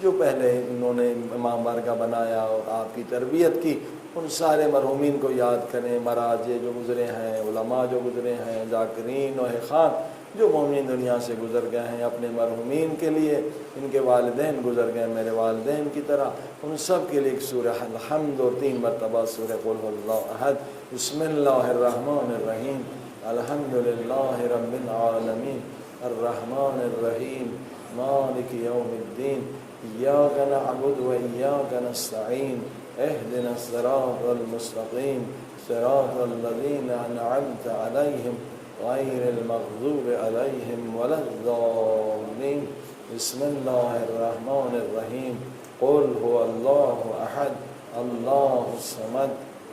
جو پہلے انہوں نے امام بارگاہ بنایا اور آپ کی تربیت کی، ان سارے مرحومین کو یاد کریں، مراجع جو گزرے ہیں، علماء جو گزرے ہیں، ذاکرین و خان جو مومنین دنیا سے گزر گئے ہیں، اپنے مرحومین کے لیے، ان کے والدین گزر گئے میرے والدین کی طرح، ان سب کے لیے ایک سورہ الحمد اور 3 مرتبہ سورہ قل هو اللہ احد۔ بسم اللہ الرحمن الرحیم، الحمد للہ رب العالمین، الرحمن الرحیم، مالک یوم الدین، ایاک نعبد و ایاک نستعین، اہدنا الصراط المستقیم، صراط الذین انعمت علیہم غیر المغضوب علیہم ولا الضالین۔ بسم اللہ الرحمن الرحیم، قل هو اللہ احد، اللہ الصمد،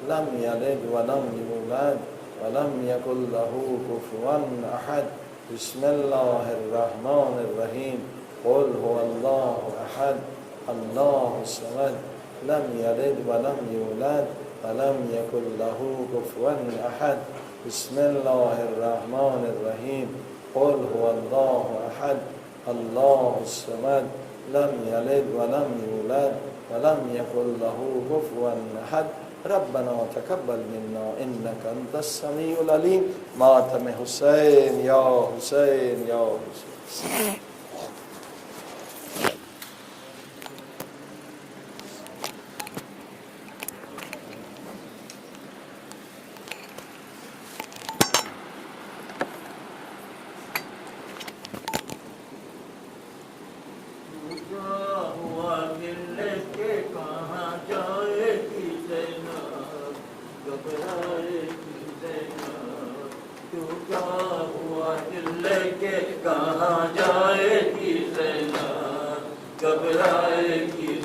لم یلد ولم یولد ولم یکن له کفوا احد۔ بسم اللہ الرحمن الرحیم، قل هو اللہ احد، اللہ الصمد، لم یلد ولم یولد ولم یکن له کفوا احد۔ بسم اللہ الرحمن الرحیم، قل هو اللہ احد، اللہ الصمد، لم یلد ولم یولد ولم یکن له کفوا احد۔ ربنا تقبل منا انک انت السمیع العلیم۔ ماتم حسین یا حسین یا حسین۔ کہاں جائے گی زینب، گھبرائے گی